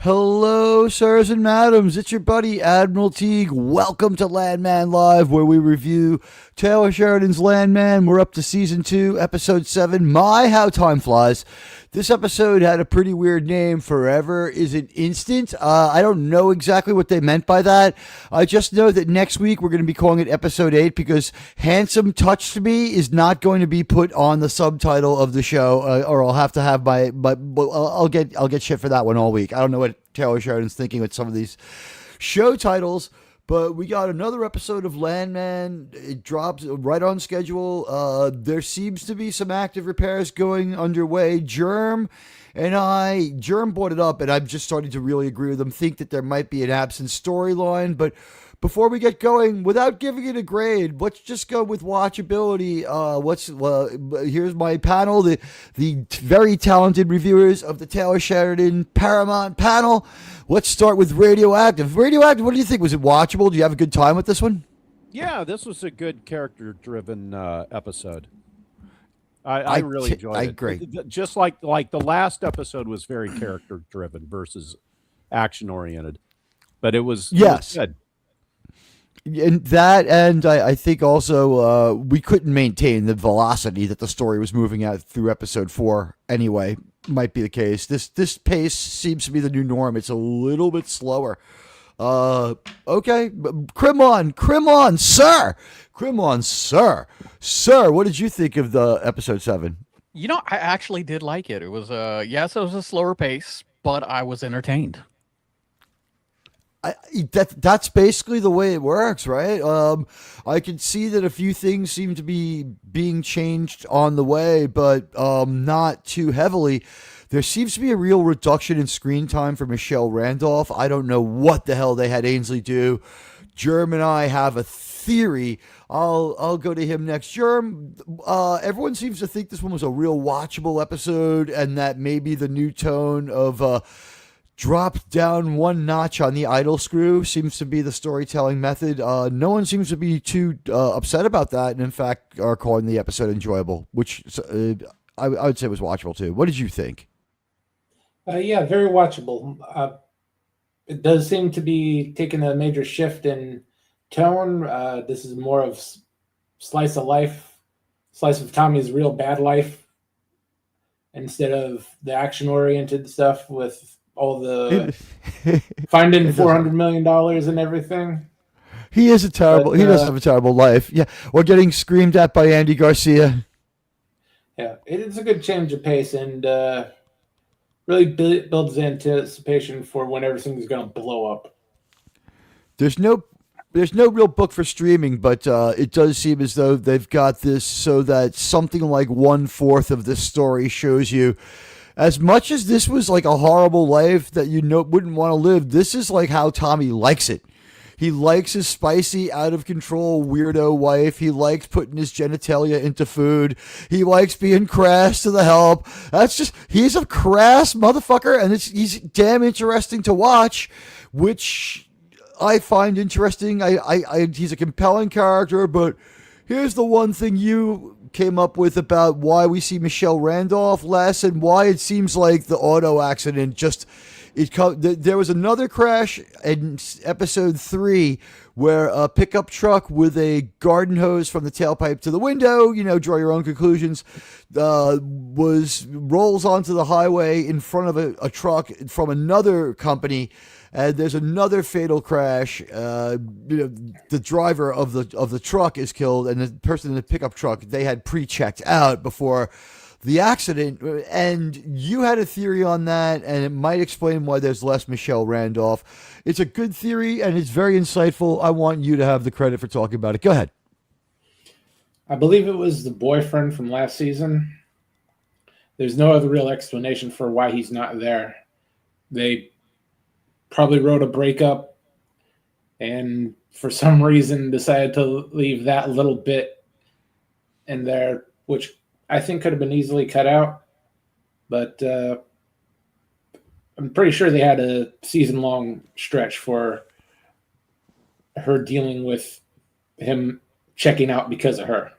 Hello, sirs and madams. It's your buddy Admiral Teague. Welcome to Landman Live, where we review Taylor Sheridan's Landman. We're up to season 2, episode 7. My, how time flies. This episode had a pretty weird name. Forever is an instant. I don't know exactly what they meant by that. I just know that next week we're going to be calling it episode 8 because "Handsome Touched Me" is not going to be put on the subtitle of the show, or I'll have to have my. I'll get shit for that one all week. I don't know what Taylor Sheridan's thinking with some of these show titles. But we got another episode of Landman. It drops right on schedule. There seems to be some active repairs going underway. Germ brought it up, and I'm just starting to really agree with him. Think that there might be an absent storyline. But before we get going, without giving it a grade, let's just go with watchability. Here's my panel, the very talented reviewers of the Taylor Sheridan Paramount panel. Let's start with Radioactive. Radioactive, what do you think? Was it watchable? Do you have a good time with this one? Yeah, this was a good character-driven episode. I really enjoyed it. I agree. Just like the last episode was very character-driven versus action-oriented, but it was good. And that, and I think also we couldn't maintain the velocity that the story was moving at through episode 4 anyway. Might be the case. This pace seems to be the new norm. It's a little bit slower. Okay, Crim on, sir. Sir, what did you think of the episode 7? I actually did like it. It was yes, it was a slower pace, but I was entertained. That's basically the way it works, right? I can see that a few things seem to be being changed on the way, but not too heavily. There seems to be a real reduction in screen time for Michelle Randolph. I don't know what the hell they had Ainsley do. Germ and I have a theory. I'll go to him next. Germ, everyone seems to think this one was a real watchable episode, and that maybe the new tone of dropped down one notch on the idle screw seems to be the storytelling method. No one seems to be too upset about that, and in fact are calling the episode enjoyable, which I would say was watchable too. What did you think? Yeah, very watchable. It does seem to be taking a major shift in tone. This is more of slice of life, slice of Tommy's real bad life, instead of the action-oriented stuff with all the finding $400 million and everything. He is he does have a terrible life. Yeah. Or getting screamed at by Andy Garcia. Yeah. It's a good change of pace and really builds anticipation for when everything's going to blow up. There's no real book for streaming, but it does seem as though they've got this so that something like 1/4 of this story shows you, as much as this was like a horrible life that wouldn't want to live, this is like how Tommy likes it. He likes his spicy, out of control, weirdo wife. He likes putting his genitalia into food. He likes being crass to the help. He's a crass motherfucker, and he's damn interesting to watch, which I find interesting. He's a compelling character, but here's the one thing you came up with about why we see Michelle Randolph less and why it seems like the auto accident there was another crash in episode 3 where a pickup truck with a garden hose from the tailpipe to the window, draw your own conclusions, rolls onto the highway in front of a truck from another company. And there's another fatal crash. The driver of the truck is killed, and the person in the pickup truck, they had pre-checked out before the accident. And you had a theory on that, and it might explain why there's less Michelle Randolph. It's a good theory, and it's very insightful. I want you to have the credit for talking about it. Go ahead. I believe it was the boyfriend from last season. There's no other real explanation for why he's not there. They probably wrote a breakup and for some reason decided to leave that little bit in there, which I think could have been easily cut out. But I'm pretty sure they had a season-long stretch for her dealing with him checking out because of her.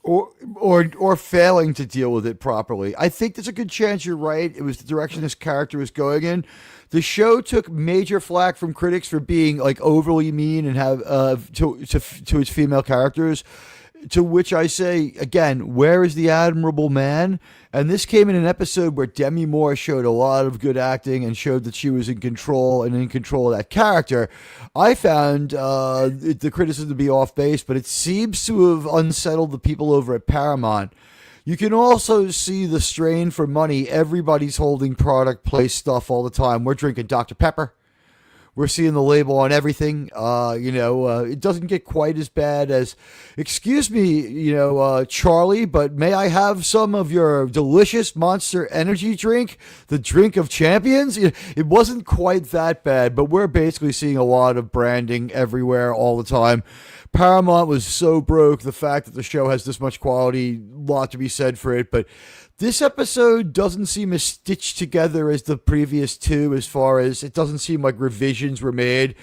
or failing to deal with it properly. I think there's a good chance you're right. It was the direction this character was going in. The show took major flack from critics for being like overly mean and have to its female characters. To which I say again, where is the admirable man? And this came in an episode where Demi Moore showed a lot of good acting and showed that she was in control and in control of that character. I found the criticism to be off base, but it seems to have unsettled the people over at Paramount. You can also see the strain for money. Everybody's holding product place stuff all the time. We're drinking Dr. Pepper. We're seeing the label on everything. It doesn't get quite as bad as, excuse me, Charlie, but may I have some of your delicious Monster Energy drink, the drink of champions? It wasn't quite that bad, but we're basically seeing a lot of branding everywhere all the time. Paramount was so broke. The fact that the show has this much quality, a lot to be said for it, but this episode doesn't seem as stitched together as the previous two, as far as it doesn't seem like revisions were made,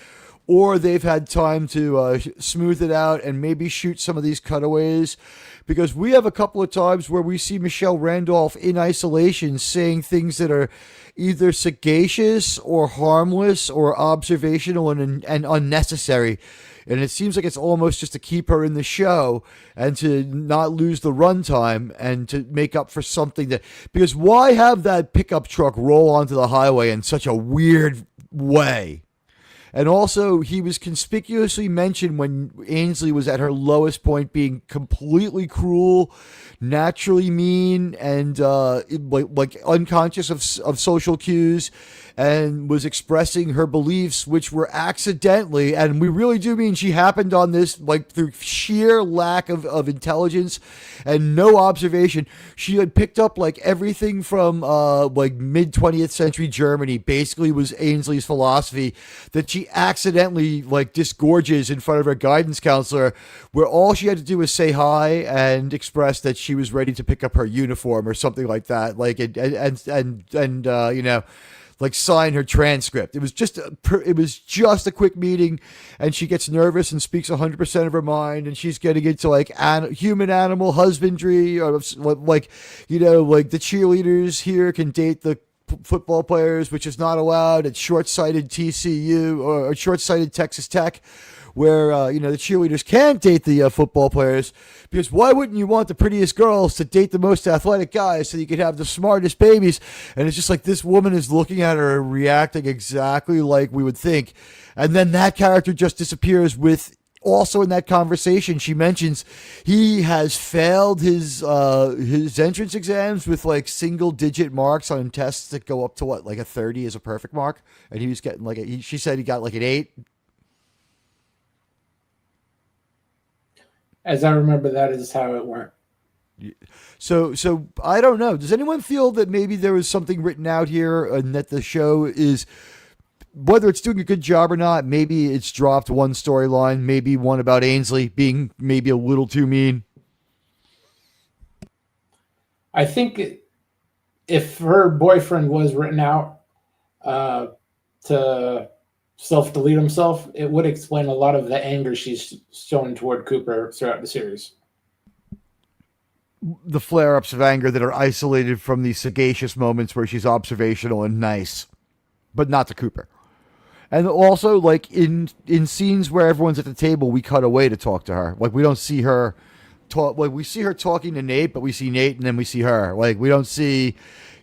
or they've had time to smooth it out and maybe shoot some of these cutaways. Because we have a couple of times where we see Michelle Randolph in isolation saying things that are either sagacious or harmless or observational and unnecessary. And it seems like it's almost just to keep her in the show and to not lose the runtime and to make up for something that, because why have that pickup truck roll onto the highway in such a weird way? And also, he was conspicuously mentioned when Ainsley was at her lowest point, being completely cruel, naturally mean, and like unconscious of social cues, and was expressing her beliefs, which were accidentally, and we really do mean she happened on this like through sheer lack of intelligence and no observation. She had picked up like everything from like mid 20th century Germany, basically was Ainsley's philosophy, that she accidentally like disgorges in front of her guidance counselor, where all she had to do was say hi and express that she was ready to pick up her uniform or something like that, like like sign her transcript. It was just a quick meeting, and she gets nervous and speaks 100% of her mind, and she's getting into like human animal husbandry, or like the cheerleaders here can date the football players, which is not allowed at short-sighted TCU or short-sighted Texas Tech, where the cheerleaders can't date the football players, because why wouldn't you want the prettiest girls to date the most athletic guys so you could have the smartest babies? And it's just like this woman is looking at her and reacting exactly like we would think, and then that character just disappears. With also in that conversation, she mentions he has failed his entrance exams with like single-digit marks on tests that go up to what, like a 30 is a perfect mark, and he was getting like she said he got like an 8. As I remember, that is how it went. So I don't know. Does anyone feel that maybe there was something written out here and that the show is, whether it's doing a good job or not, maybe it's dropped one storyline, maybe one about Ainsley being maybe a little too mean? I think if her boyfriend was written out to self-delete himself, it would explain a lot of the anger she's shown toward Cooper throughout the series. The flare-ups of anger that are isolated from the sagacious moments where she's observational and nice, but not to Cooper. And also, like in scenes where everyone's at the table, we cut away to talk to her. Like we don't see her talk. Like we see her talking to Nate, but we see Nate and then we see her. Like we don't see,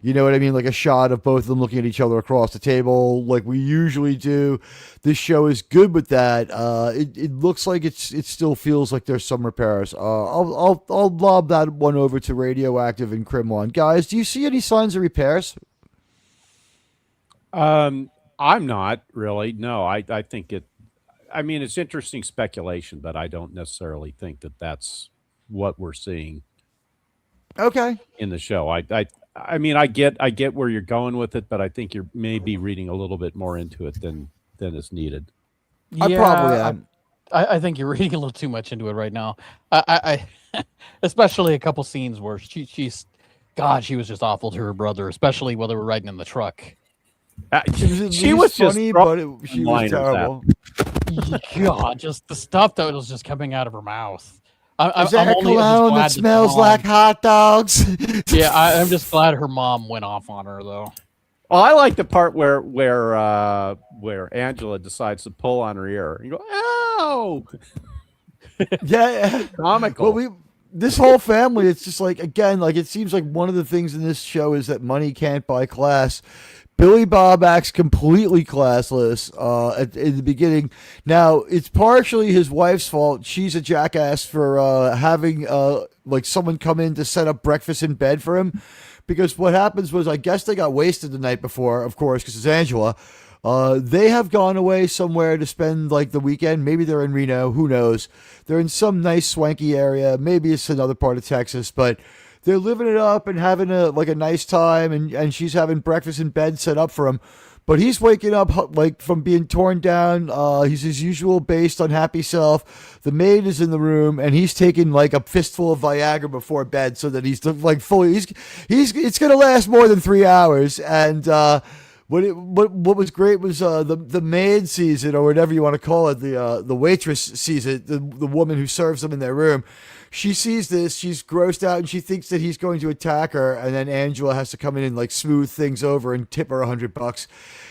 you know what I mean? Like a shot of both of them looking at each other across the table, like we usually do. This show is good with that. It looks like it still feels like there's some repairs. I'll lob that one over to Radioactive and Crimlon. Guys, do you see any signs of repairs? I'm not really. No, I think it's interesting speculation, but I don't necessarily think that that's what we're seeing. Okay. In the show. I mean, I get where you're going with it, but I think you're maybe reading a little bit more into it than is needed. I probably am. I think you're reading a little too much into it right now. I especially a couple scenes where she was just awful to her brother, especially while they were riding in the truck. She was funny, but she was terrible. God, just the stuff that was just coming out of her mouth. I'm Is there a only just cologne glad that smells mom- like hot dogs? Yeah, I'm just glad her mom went off on her though. Well, I like the part where Angela decides to pull on her ear and go, "Ow!" Yeah. Comical. Well, this whole family, it's just like, again, like it seems like one of the things in this show is that money can't buy class. Billy Bob acts completely classless in the beginning. Now, it's partially his wife's fault. She's a jackass for having like someone come in to set up breakfast in bed for him. Because what happens was, I guess they got wasted the night before, of course, because it's Angela. They have gone away somewhere to spend like the weekend. Maybe they're in Reno. Who knows? They're in some nice swanky area. Maybe it's another part of Texas, but they're living it up and having a nice time. And she's having breakfast in bed set up for him. But he's waking up like from being torn down. He's his usual based, unhappy self. The maid is in the room, and he's taking like a fistful of Viagra before bed so that he's like fully. It's gonna last more than 3 hours. And what was great was the maid sees it, or whatever you want to call it. The waitress sees it. The woman who serves them in their room. She sees this, she's grossed out, and she thinks that he's going to attack her. And then Angela has to come in and like smooth things over and tip her $100.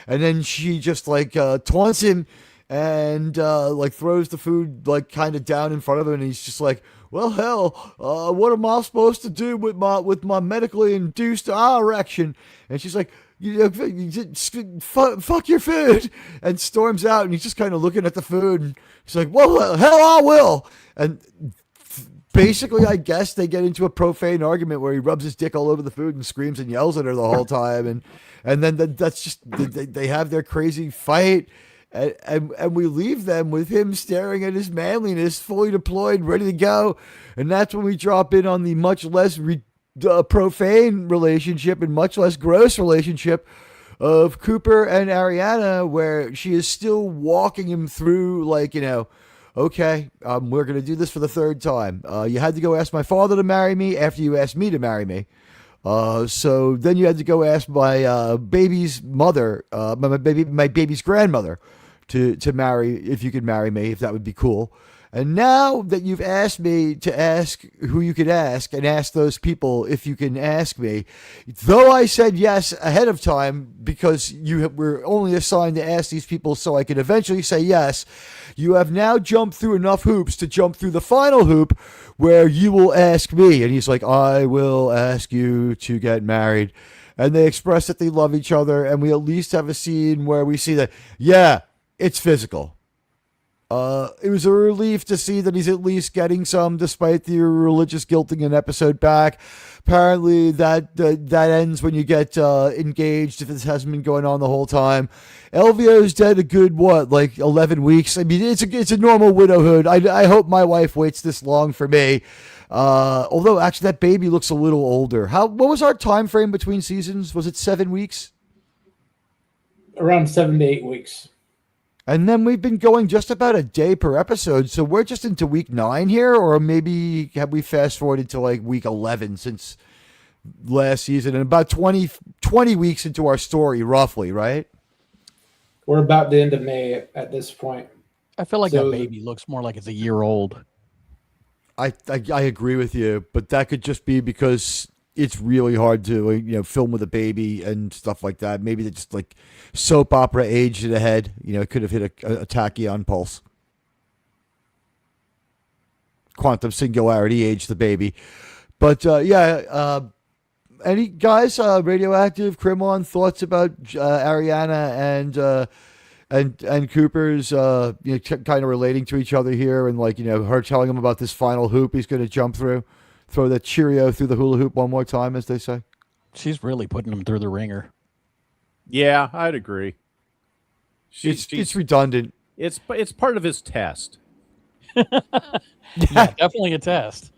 And then she just like taunts him and like throws the food like kind of down in front of him. And he's just like, "Well, hell, what am I supposed to do with my medically induced eye erection?" And she's like, fuck your food," and storms out. And he's just kind of looking at the food, and he's like, "Well, hell, I will." And basically, I guess they get into a profane argument where he rubs his dick all over the food and screams and yells at her the whole time. And then that's just, they have their crazy fight. And we leave them with him staring at his manliness, fully deployed, ready to go. And that's when we drop in on the much less profane relationship and much less gross relationship of Cooper and Ariana, where she is still walking him through, like, "Okay, we're going to do this for the third time. You had to go ask my father to marry me after you asked me to marry me. So then you had to go ask my baby's mother, my baby's grandmother to marry, if you could marry me, if that would be cool. And now that you've asked me to ask who you could ask and ask those people if you can ask me, though I said yes ahead of time because you were only assigned to ask these people so I could eventually say yes, you have now jumped through enough hoops to jump through the final hoop where you will ask me." And he's like, "I will ask you to get married." And they express that they love each other, and we at least have a scene where we see that, yeah, it's physical. It was a relief to see that he's at least getting some, despite the religious guilting an episode back. Apparently, that ends when you get engaged, if this hasn't been going on the whole time. Elvio's dead a good, 11 weeks? I mean, it's a normal widowhood. I hope my wife waits this long for me. Although, actually, that baby looks a little older. What was our time frame between seasons? Was it 7 weeks? Around 7 to 8 weeks. And then we've been going just about a day per episode. So we're just into week 9 here, or maybe have we fast forwarded to like week 11 since last season, and about 20 weeks into our story, roughly, right? We're about the end of May at this point. I feel like that baby looks more like it's a year old. I agree with you, but that could just be because it's really hard to film with a baby and stuff like that. Maybe they just like soap opera aged it ahead. It could have hit a tachyon pulse. Quantum singularity aged the baby. But any guys, Radioactive, Crimon, thoughts about Ariana and Cooper's kind of relating to each other here, and her telling him about this final hoop he's going to jump through. Throw that Cheerio through the hula hoop one more time, as they say. She's really putting him through the ringer. Yeah, I'd agree. It's redundant. It's part of his test. Yeah, definitely a test.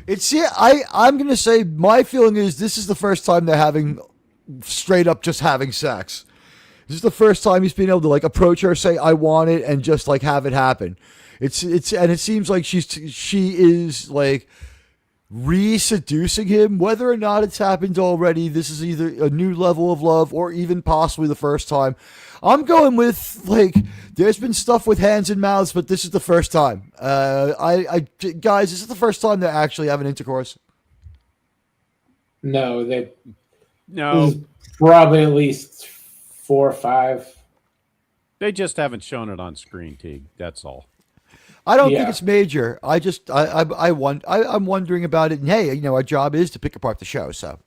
I'm gonna say my feeling is this is the first time they're having straight up just having sex. This is the first time he's been able to like approach her, say I want it, and just like have it happen. And it seems like she is like re-seducing him. Whether or not it's happened already, this is either a new level of love or even possibly the first time. I'm going with, like, there's been stuff with hands and mouths, but this is the first time. Guys, this is the first time they're actually having intercourse. No, No, this is probably at least 4 or 5. they just haven't shown it on screen, Teague. That's all. I don't Yeah. think it's major. I'm wondering about it. And hey, our job is to pick apart the show. So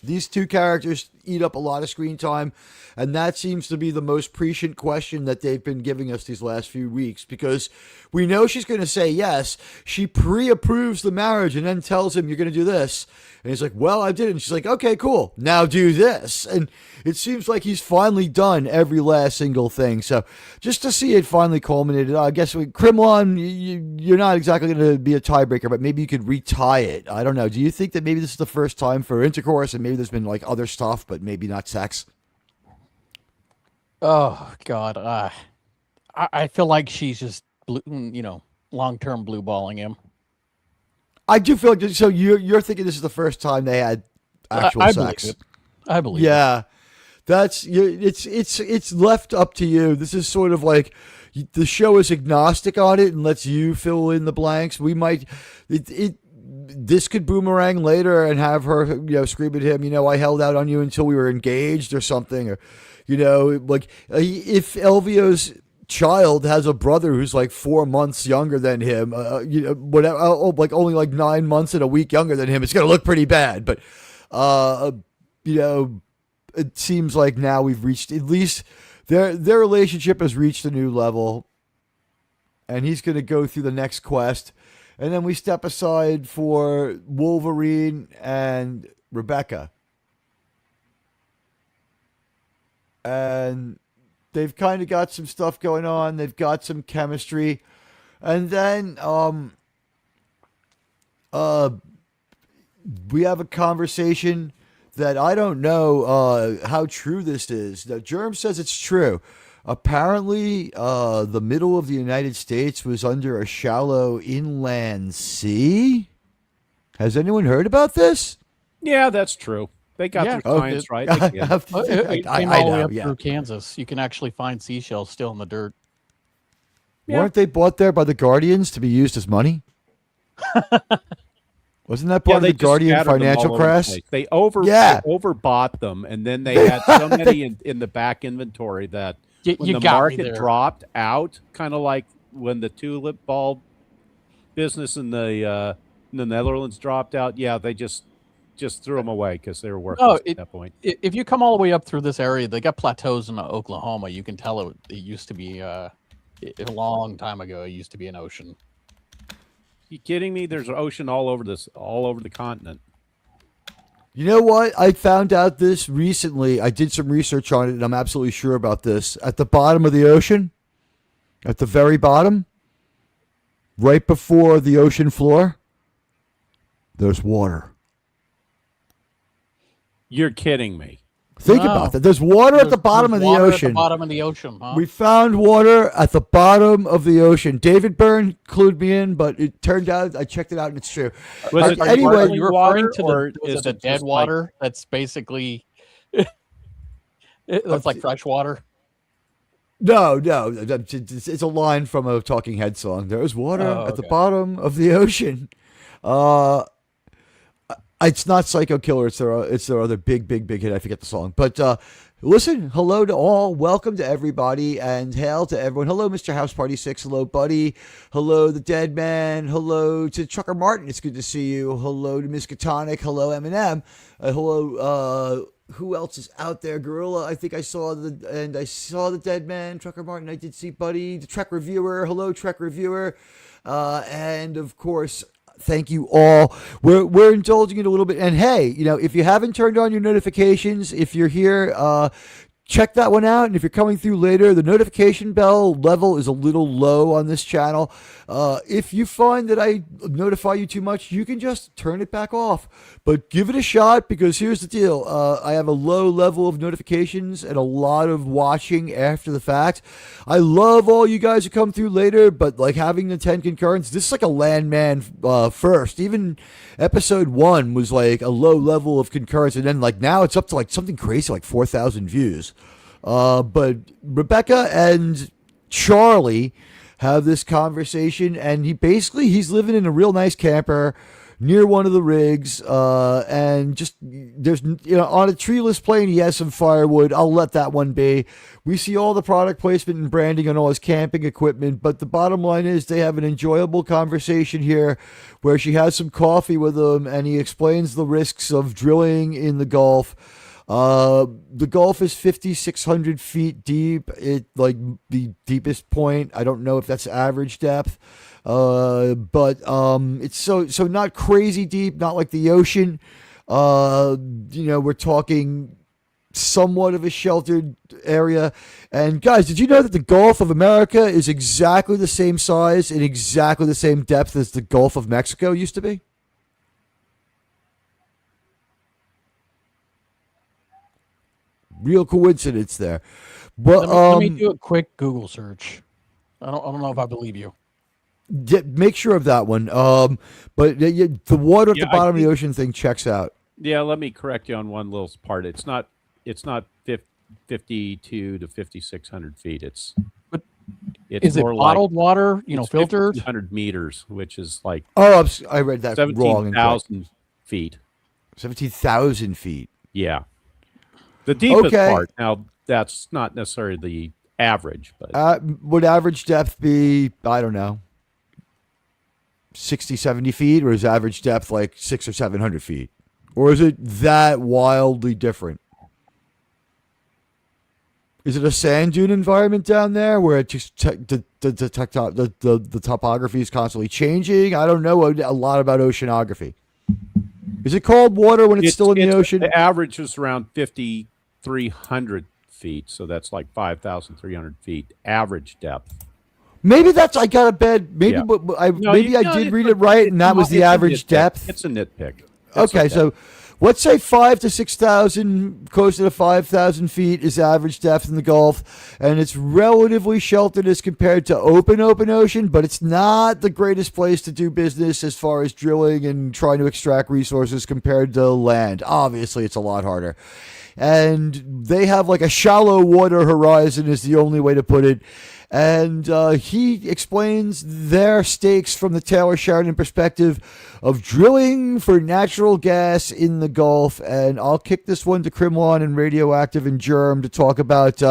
these two characters eat up a lot of screen time, and that seems to be the most prescient question that they've been giving us these last few weeks, because we know she's going to say yes. She pre-approves the marriage and then tells him, you're going to do this. And he's like, well, I did it. And she's like, okay, cool. Now do this. And it seems like he's finally done every last single thing. So just to see it finally culminated, I guess Krimlon, you're not exactly going to be a tiebreaker, but maybe you could retie it. I don't know. Do you think that maybe this is the first time for intercourse and maybe there's been like other stuff, but maybe not sex? Oh God, I feel like she's just long-term blue balling him. I do feel like, so you're thinking this is the first time they had actual I sex. believe it. I believe it. Yeah, it's left up to you. This is sort of like the show is agnostic on it and lets you fill in the blanks. We might this could boomerang later and have her scream at him. I held out on you until we were engaged or something, or like if Elvio's child has a brother who's like 4 months younger than him, whatever, like only like 9 months and a week younger than him, it's gonna look pretty bad. But it seems like now we've reached, at least their relationship has reached a new level, and he's gonna go through the next quest, and then we step aside for Wolverine and Rebecca, and they've kind of got some stuff going on. They've got some chemistry. And then we have a conversation that I don't know how true this is. Now, Germ says it's true. Apparently, the middle of the United States was under a shallow inland sea. Has anyone heard about this? Yeah, that's true. They got Yeah. their science right. They can. It I came all the way know, up yeah. through Kansas. You can actually find seashells still in the dirt. Yeah. Weren't they bought there by the Guardians to be used as money? Wasn't that part of they the just Guardian scattered them financial all over the crash? place. They Yeah. overbought them, and then they had so many in the back inventory that when You the got me market there. dropped out, kind of like when the tulip bulb business in the Netherlands dropped out. Yeah, they just threw them away because they were worthless at that point. If you come all the way up through this area, they got plateaus in Oklahoma. You can tell it used to be a long time ago. It used to be an ocean. You kidding me? There's an ocean all over the continent. You know what? I found out this recently. I did some research on it, and I'm absolutely sure about this. At the bottom of the ocean, at the very bottom, right before the ocean floor, there's water. You're kidding me. Think Wow. about that. There's water at the bottom of the Water ocean. At the bottom of the ocean, huh? We found water at the bottom of the ocean. David Byrne clued me in, but it turned out I checked it out and it's true. Was it Anyway, Are you referring to or the is it dead just water? That's basically that's like fresh water. No, it's a line from a Talking Head song. There's water at the okay. bottom of the ocean. It's not Psycho Killer. It's their other big hit. I forget the song. But listen, hello to all. Welcome to everybody, and hail to everyone. Hello, Mr. House Party 6. Hello, Buddy. Hello, The Dead Man. Hello to Trucker Martin. It's good to see you. Hello to Miss Katonic. Hello, Eminem. Hello, who else is out there? Gorilla. I think I saw the Dead Man. Trucker Martin. I did see Buddy. The Trek Reviewer. Hello, Trek Reviewer. And of course, thank you all. We're indulging it a little bit. And hey, if you haven't turned on your notifications, if you're here, check that one out. And if you're coming through later, the notification bell level is a little low on this channel. If you find that I notify you too much, you can just turn it back off. But give it a shot, because here's the deal. I have a low level of notifications and a lot of watching after the fact. I love all you guys who come through later, but like having the 10 concurrents, this is like a Landman first. Even episode 1 was like a low level of concurrence, and then like now it's up to like something crazy, like 4,000 views. But Rebecca and Charlie have this conversation, and he's living in a real nice camper near one of the rigs, and just there's on a treeless plain he has some firewood. I'll let that one be. We see all the product placement and branding on all his camping equipment, but the bottom line is they have an enjoyable conversation here where she has some coffee with him, and he explains the risks of drilling in the Gulf. The Gulf is 5,600 feet deep. It like the deepest point. I don't know if that's average depth. But it's so not crazy deep, not like the ocean. We're talking somewhat of a sheltered area. And guys, did you know that the Gulf of America is exactly the same size and exactly the same depth as the Gulf of Mexico used to be? Real coincidence there. But let me do a quick Google search. I don't know if I believe you. Make sure of that one. But the water at the bottom of the ocean thing checks out. Yeah, let me correct you on one little part. It's not 52 to 5,600 feet. It's is it bottled water? Filtered? 100 meters, which is like I read that wrong. 17,000 feet. 17,000 feet. Yeah. The deepest part. Now, that's not necessarily the average, but would average depth be, I don't know, 60, 70 feet, or is average depth like 600 or 700 feet? Or is it that wildly different? Is it a sand dune environment down there where it just the topography is constantly changing? I don't know a lot about oceanography. Is it cold water when it's still in the ocean? The average is around 5,300 feet, so that's like 5,300 feet average depth. Maybe I got a bad. Maybe I did read it right, and that was the average depth. It's a nitpick. Okay, so let's say 5,000 to 6,000, closer to 5,000 feet is average depth in the Gulf, and it's relatively sheltered as compared to open ocean, but it's not the greatest place to do business as far as drilling and trying to extract resources compared to land. Obviously, it's a lot harder. And they have like a shallow water horizon is the only way to put it. And he explains their stakes from the Taylor Sheridan perspective of drilling for natural gas in the Gulf. And I'll kick this one to Crimlon and Radioactive and Germ to talk about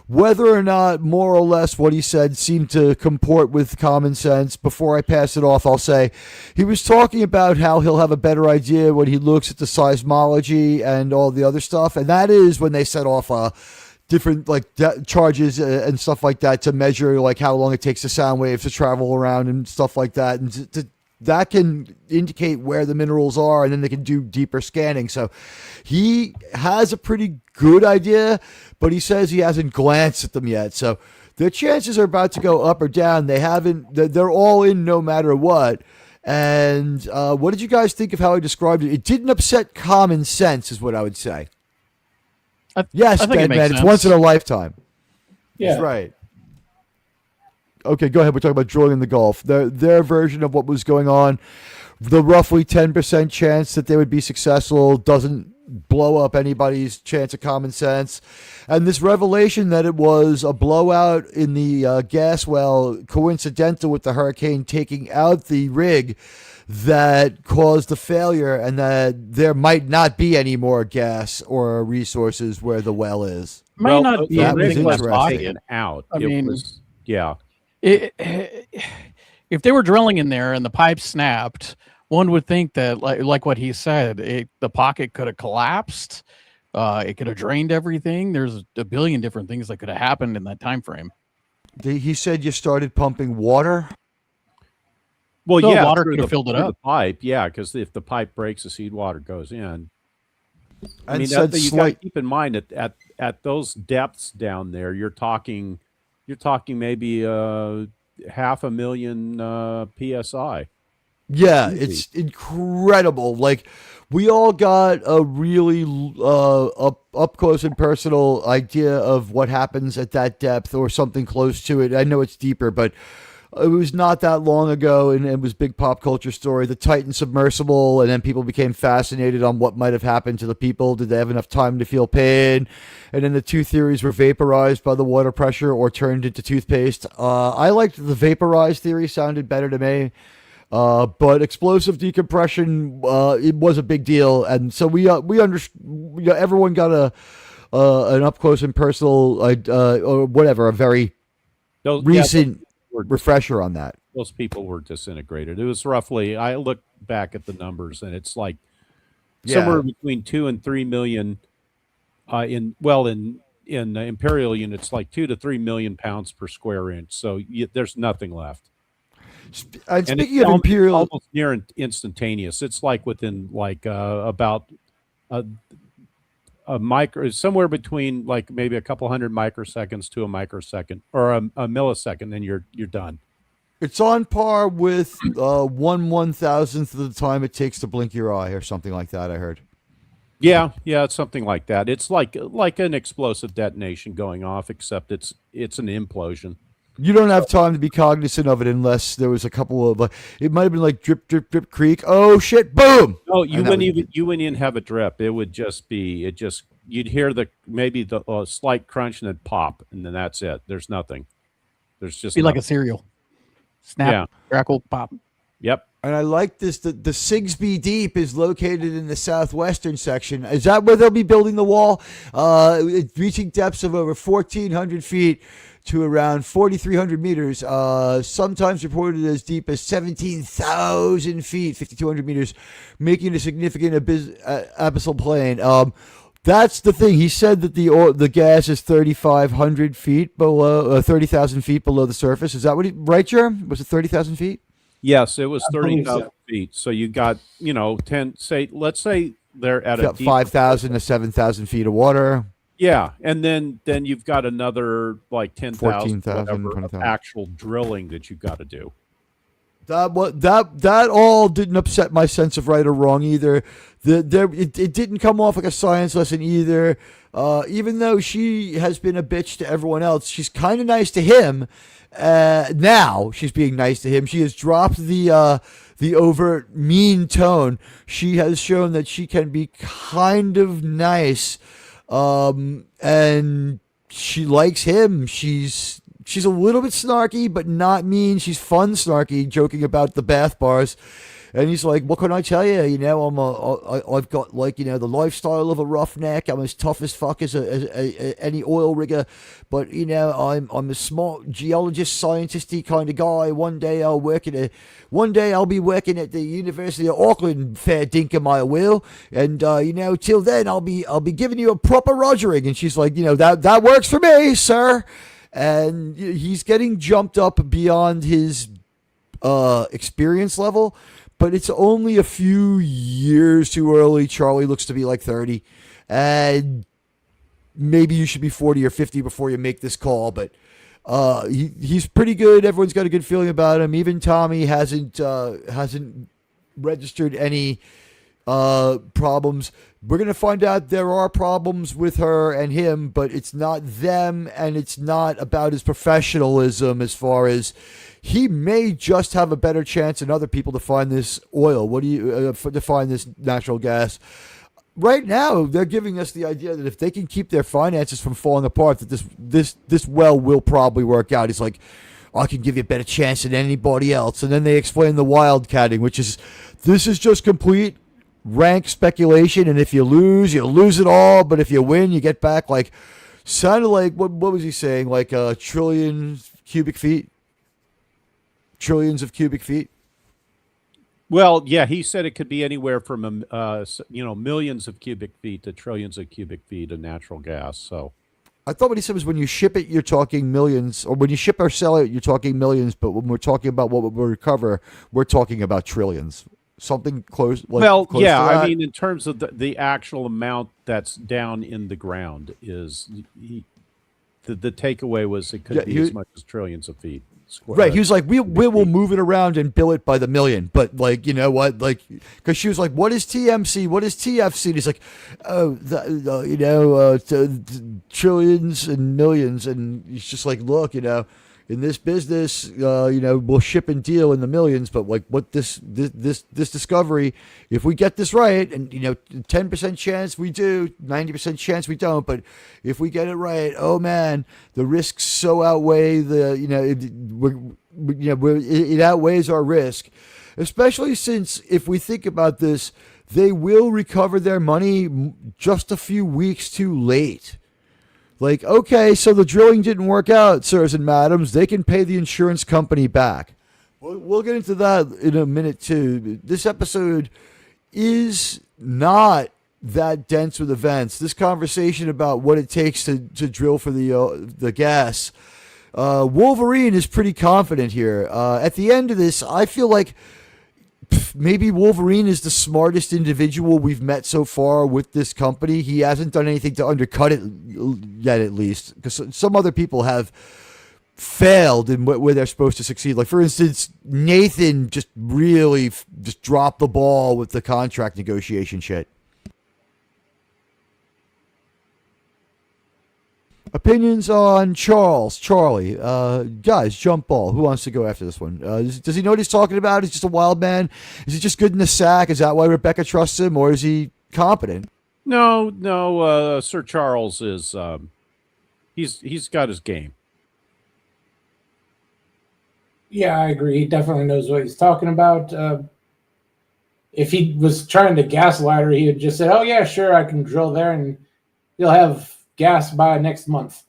whether or not more or less what he said seemed to comport with common sense. Before I pass it off, I'll say he was talking about how he'll have a better idea when he looks at the seismology and all the other stuff. And that is when they set off different charges and stuff like that to measure like how long it takes the sound waves to travel around and stuff like that, and that can indicate where the minerals are, and then they can do deeper scanning. So he has a pretty good idea, but he says he hasn't glanced at them yet. So their chances are about to go up or down. They're all in no matter what. And what did you guys think of how I described it? It didn't upset common sense is what I would say. Yes, Batman, it's once in a lifetime. Yeah. That's right. Okay, go ahead. We're talking about drilling in the Gulf. Their version of what was going on, the roughly 10% chance that they would be successful doesn't blow up anybody's chance of common sense. And this revelation that it was a blowout in the gas well, coincidental with the hurricane taking out the rig, that caused the failure, and that there might not be any more gas or resources where the well is. Might not be that was anything less interesting. taken Out. Yeah. If they were drilling in there and the pipe snapped, one would think that, like what he said, the pocket could have collapsed. It could have drained everything. There's a billion different things that could have happened in that time frame. He said you started pumping water. Well, So yeah, water through could have filled it up. The pipe, yeah, because if the pipe breaks, the seed water goes in. I And mean, said you got to keep in mind that at those depths down there, you're talking maybe 500,000 psi. Yeah, Easy. it's incredible. Like, we all got a really up close and personal idea of what happens at that depth or something close to it. I know it's deeper, but it was not that long ago, and it was big pop culture story. The Titan submersible, and then people became fascinated on what might have happened to the people. Did they have enough time to feel pain? And then the two theories were vaporized by the water pressure or turned into toothpaste. I liked the vaporized theory; sounded better to me. But explosive decompression, it was a big deal, and so we understood. Everyone got an up close and personal, or whatever, a very recent refresher on that. Those people were disintegrated. It was roughly. I looked back at the numbers, and it's like somewhere between 2 and 3 million. In imperial units, like 2 to 3 million pounds per square inch. So there's nothing left. And speaking of imperial, almost near instantaneous. It's like within like about a micro, somewhere between like maybe a couple hundred microseconds to a microsecond or a millisecond, and you're done. It's on par with 1/1000th of the time it takes to blink your eye, or something like that. I heard. Yeah, it's something like that. It's like an explosive detonation going off, except it's an implosion. You don't have time to be cognizant of it unless there was a couple of, it might have been like drip, drip, drip, creak. Oh shit! Boom. No, you wouldn't even have a drip. It would just be you'd hear maybe the slight crunch and then pop, and then that's it. There's nothing. There's just be like a cereal. Snap, crackle, pop. Yep. And I like this. The Sigsbee Deep is located in the southwestern section. Is that where they'll be building the wall? Reaching depths of over 1,400 feet to around 4,300 meters. Sometimes reported as deep as 17,000 feet, 5,200 meters, making a significant abyssal plain. That's the thing. He said that the gas is 3,500 feet below, 30,000 feet below the surface. Is that right, Jerm? Was it 30,000 feet? Yes, it was 30,000 feet. So you got, 10, let's say they're at a 5,000 to 7,000 feet of water. Yeah, and then you've got another like 10,000 20,000 actual drilling that you've got to do. That all didn't upset my sense of right or wrong either. It didn't come off like a science lesson either. Even though she has been a bitch to everyone else, she's kind of nice to him. Now she's being nice to him. She has dropped the overt mean tone. She has shown that she can be kind of nice, and she likes him. She's a little bit snarky, but not mean. She's fun snarky, joking about the bath bars. And he's like, what can I tell you? I've got the lifestyle of a roughneck. I'm as tough as fuck as any oil rigger. But, I'm a smart geologist, scientisty kind of guy. One day I'll be working at the University of Auckland, fair dinkum I will. And, till then I'll be giving you a proper rogering. And she's like, that works for me, sir. And he's getting jumped up beyond his experience level. But it's only a few years too early. Charlie looks to be like 30. And maybe you should be 40 or 50 before you make this call. But he's pretty good. Everyone's got a good feeling about him. Even Tommy hasn't registered any problems. We're going to find out there are problems with her and him, but it's not them, and it's not about his professionalism as far as he may just have a better chance than other people to find this oil. To find this natural gas? Right now, they're giving us the idea that if they can keep their finances from falling apart, that this well will probably work out. He's like, I can give you a better chance than anybody else. And then they explain the wildcatting, this is just complete rank speculation, and if you lose it all, but if you win, you get back sounded like what was he saying, like a trillion cubic feet? Trillions of cubic feet? Well, yeah, he said it could be anywhere from millions of cubic feet to trillions of cubic feet of natural gas. So I thought what he said was when you ship it, you're talking millions, or when you ship or sell it, you're talking millions, but when we're talking about what we'll recover, we're talking about trillions. something close. Like, Well, close yeah, to that? I mean, in terms of the actual amount that's down in the ground the takeaway was it could Yeah, be as much as trillions of feet. Right, he was like, we will feet. move it around and bill it by the million, but like, you know what, like, because she was like, what is TMC, what is TFC? And he's like, oh, trillions and millions, and he's just like, look, in this business, we'll ship and deal in the millions, but like, what this discovery, if we get this right, and 10% chance we do, 90% chance we don't, but if we get it right, oh man, the risks so outweigh it outweighs our risk, especially since if we think about this, they will recover their money just a few weeks too late. Like, okay, so the drilling didn't work out, sirs and madams. They can pay the insurance company back. We'll get into that in a minute, too. This episode is not that dense with events. This conversation about what it takes to drill for the gas, Wolverine is pretty confident here. At the end of this, I feel like maybe Wolverine is the smartest individual we've met so far with this company. He hasn't done anything to undercut it yet, at least, because some other people have failed in where they're supposed to succeed. Like, for instance, Nathan just really just dropped the ball with the contract negotiation shit. Opinions on Charlie. Guys, jump ball. Who wants to go after this one? Does he know what he's talking about? He's just a wild man. Is he just good in the sack? Is that why Rebecca trusts him, or is he competent? No. Sir Charles is he's got his game. Yeah, I agree. He definitely knows what he's talking about. If he was trying to gaslight her, he would just say, "Oh yeah, sure, I can drill there, and you'll have gas by next month."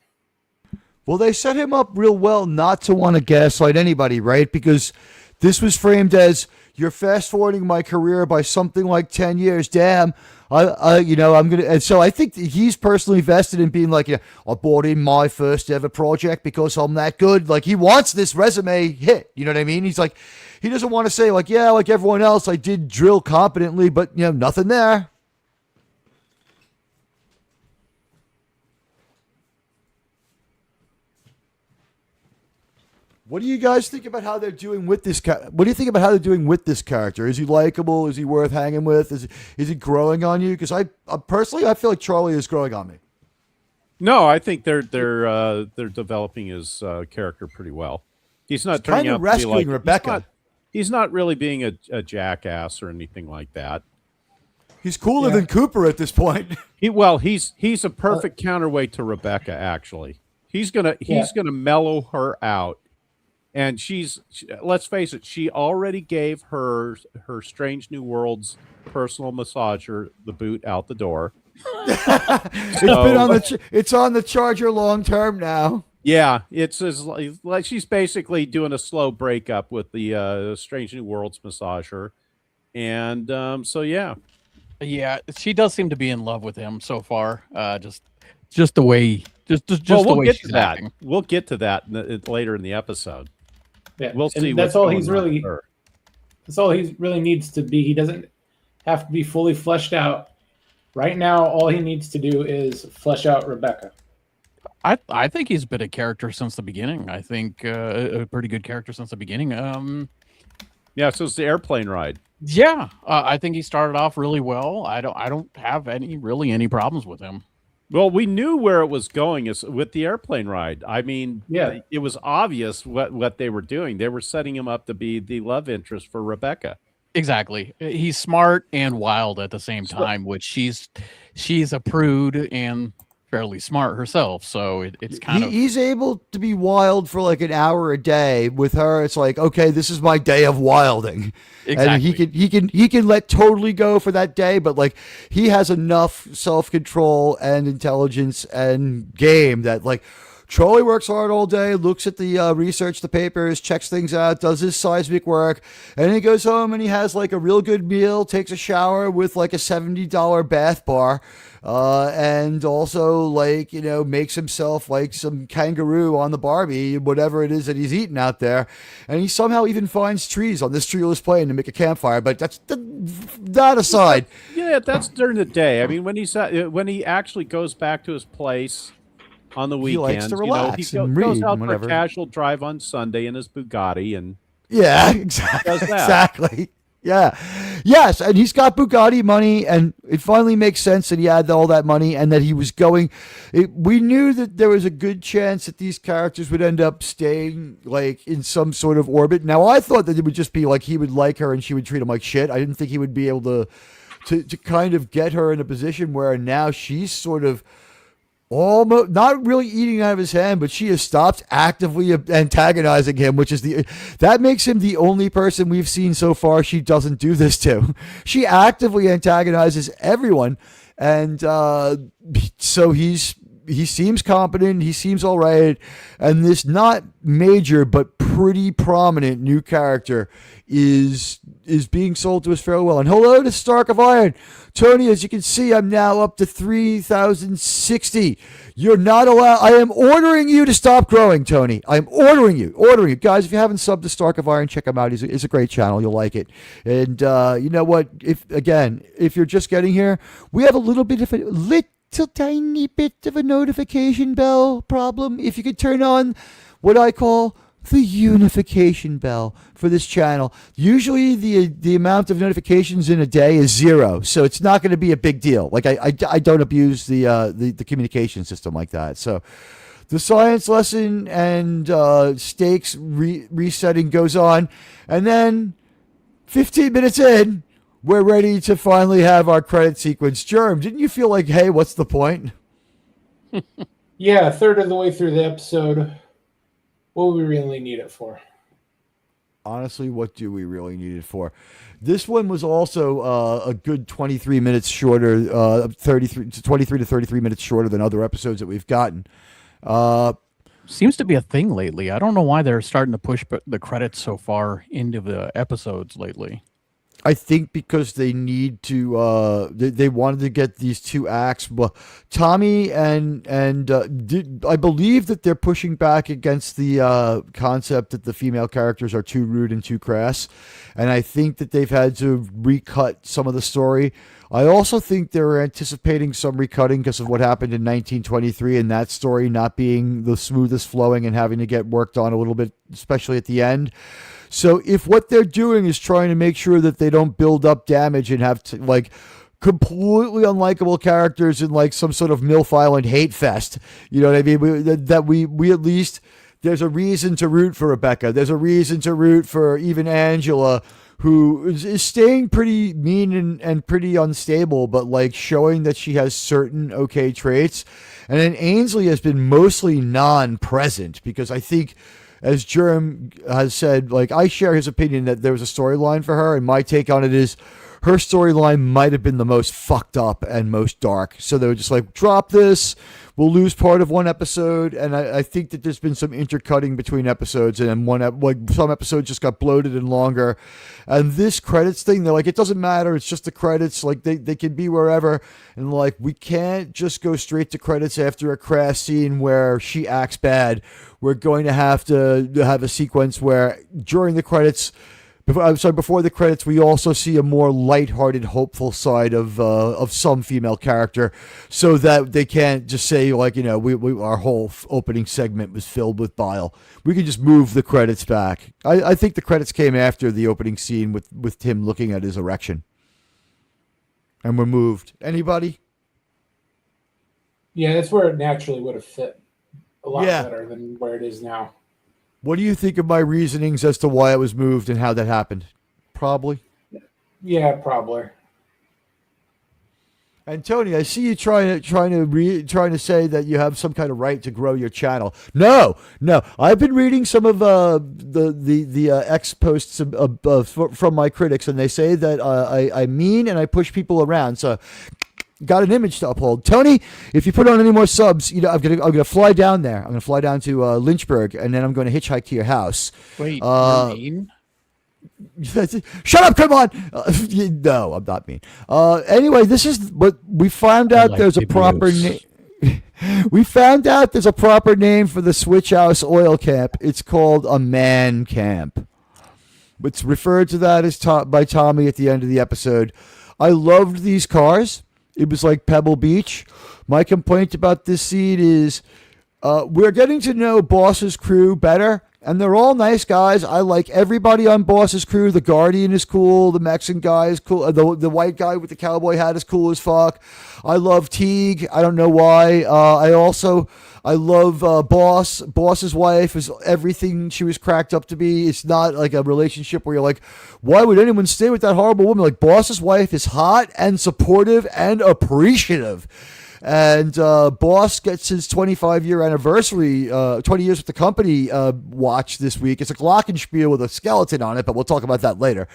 Well, they set him up real well not to want to gaslight anybody, right? Because this was framed as, you're fast forwarding my career by something like 10 years. Damn. I'm going to, and so I think that he's personally vested in being like, I bought in my first ever project because I'm that good. Like, he wants this resume hit. You know what I mean? He's like, he doesn't want to say like, yeah, like everyone else, I did drill competently, but nothing there. What do you guys think about how they're doing with this? What do you think about how they're doing with this character? Is he likable? Is he worth hanging with? Is he growing on you? Because I personally, I feel like Charlie is growing on me. No, I think they're developing his character pretty well. He's not turning out to be like Rebecca. He's not really being a jackass or anything like that. He's cooler than Cooper at this point. He's a perfect counterweight to Rebecca. Actually, he's gonna mellow her out. And let's face it, she already gave her Strange New Worlds personal massager the boot out the door. It's on the charger long term now. Yeah, it's like she's basically doing a slow breakup with the Strange New Worlds massager, and yeah, she does seem to be in love with him so far. Just the way, the way she's acting. We'll get to that later in the episode. Yeah, we'll see. That's all he really needs to be. He doesn't have to be fully fleshed out. Right now, all he needs to do is flesh out Rebecca. I think he's been a character since the beginning. I think a pretty good character since the beginning. Yeah, so it's the airplane ride. Yeah, I think he started off really well. I don't have any problems with him. Well, we knew where it was going is with the airplane ride. I mean, it was obvious what they were doing. They were setting him up to be the love interest for Rebecca. Exactly. He's smart and wild at the same time, which she's a prude and fairly smart herself. So it's kind of, he's able to be wild for like an hour a day. With her, it's like, okay, this is my day of wilding. Exactly. And he can let totally go for that day, but like he has enough self-control and intelligence and game that like Charlie works hard all day, looks at the research, the papers, checks things out, does his seismic work, and then he goes home and he has like a real good meal, takes a shower with like a $70 bath bar, and also like, makes himself like some kangaroo on the Barbie, whatever it is that he's eating out there. And he somehow even finds trees on this treeless plain to make a campfire. But that aside. Yeah, that's during the day. I mean, when he actually goes back to his place on the weekends, he likes to relax he and goes read out and for whatever. a casual drive on Sunday in his Bugatti, and yeah, exactly. does that. Exactly. Yeah. Yes, and he's got Bugatti money, and it finally makes sense that he had all that money and that he was going. We knew that there was a good chance that these characters would end up staying like in some sort of orbit. Now, I thought that it would just be like he would like her and she would treat him like shit. I didn't think he would be able to kind of get her in a position where now she's sort of almost not really eating out of his hand, but she has stopped actively antagonizing him, which is that makes him the only person we've seen so far she doesn't do this to. She actively antagonizes everyone, and so he seems competent, he seems all right, and this not major but pretty prominent new character is being sold to us fairly well. And hello to Stark of Iron. Tony, as you can see, I'm now up to 3,060. You're not allowed. I am ordering you to stop growing, Tony. I'm ordering you. Guys, if you haven't subbed to Stark of Iron, check him out. It's a great channel. You'll like it. And you know what? If you're just getting here, we have a little tiny bit of a notification bell problem. If you could turn on what I call the unification bell for this channel. Usually the amount of notifications in a day is 0, so it's not going to be a big deal. Like I don't abuse the communication system like that. So the science lesson and stakes resetting goes on, and then 15 minutes in, we're ready to finally have our credit sequence. Germ, didn't you feel like, hey, what's the point? Yeah, a third of the way through the episode. What do we really need it for? Honestly, what do we really need it for? This one was also a good 23 minutes shorter, 23 to 33 minutes shorter than other episodes that we've gotten. Seems to be a thing lately. I don't know why they're starting to push the credits so far into the episodes lately. I think because they need to, they wanted to get these 2 acts. Well, Tommy and I believe that they're pushing back against the concept that the female characters are too rude and too crass, and I think that they've had to recut some of the story. I also think they're anticipating some recutting because of what happened in 1923 and that story not being the smoothest flowing and having to get worked on a little bit, especially at the end. So if what they're doing is trying to make sure that they don't build up damage and have to, like, completely unlikable characters in like some sort of MILF Island hate fest, you know what I mean? We at least, there's a reason to root for Rebecca. There's a reason to root for even Angela, who is staying pretty mean and pretty unstable, but like showing that she has certain okay traits. And then Ainsley has been mostly non-present because I think, as Germ has said, like, I share his opinion that there was a storyline for her, and my take on it is her storyline might have been the most fucked up and most dark. So they were just like, drop this, we'll lose part of one episode, and I think that there's been some intercutting between episodes, and then some episodes just got bloated and longer. And this credits thing, they're like, it doesn't matter, it's just the credits, like they can be wherever, and like, we can't just go straight to credits after a crash scene where she acts bad. We're going to have a sequence where during the credits, before the credits, we also see a more lighthearted, hopeful side of some female character, so that they can't just say like, you know, our whole opening segment was filled with bile. We can just move the credits back. I think the credits came after the opening scene with Tim looking at his erection, and we're moved. Anybody? Yeah, that's where it naturally would have fit a lot better than where it is now. What do you think of my reasonings as to why it was moved and how that happened? Probably. Yeah, probably. And Tony, I see you trying to say that you have some kind of right to grow your channel. No. I've been reading some of the X posts from my critics, and they say that I mean and I push people around. So got an image to uphold. Tony, if you put on any more subs, I'm gonna fly down there. I'm gonna fly down to Lynchburg, and then I'm going to hitchhike to your house. Wait, you're mean? Shut up! Come on. No, I'm not mean. Anyway, this is what we found out. There's a proper name. We found out there's a proper name for the Switch House oil camp. It's called a man camp. It's referred to that as by Tommy at the end of the episode. I loved these cars. It was like Pebble Beach. My complaint about this scene is we're getting to know Boss's crew better, and they're all nice guys. I like everybody on Boss's crew. The Guardian is cool. The Mexican guy is cool. The white guy with the cowboy hat is cool as fuck. I love Teague. I don't know why. I love Boss. Boss's wife is everything she was cracked up to be. It's not like a relationship where you're like, why would anyone stay with that horrible woman? Like, Boss's wife is hot and supportive and appreciative. And Boss gets his 25-year anniversary, 20 years with the company watch this week. It's a glockenspiel with a skeleton on it, but we'll talk about that later.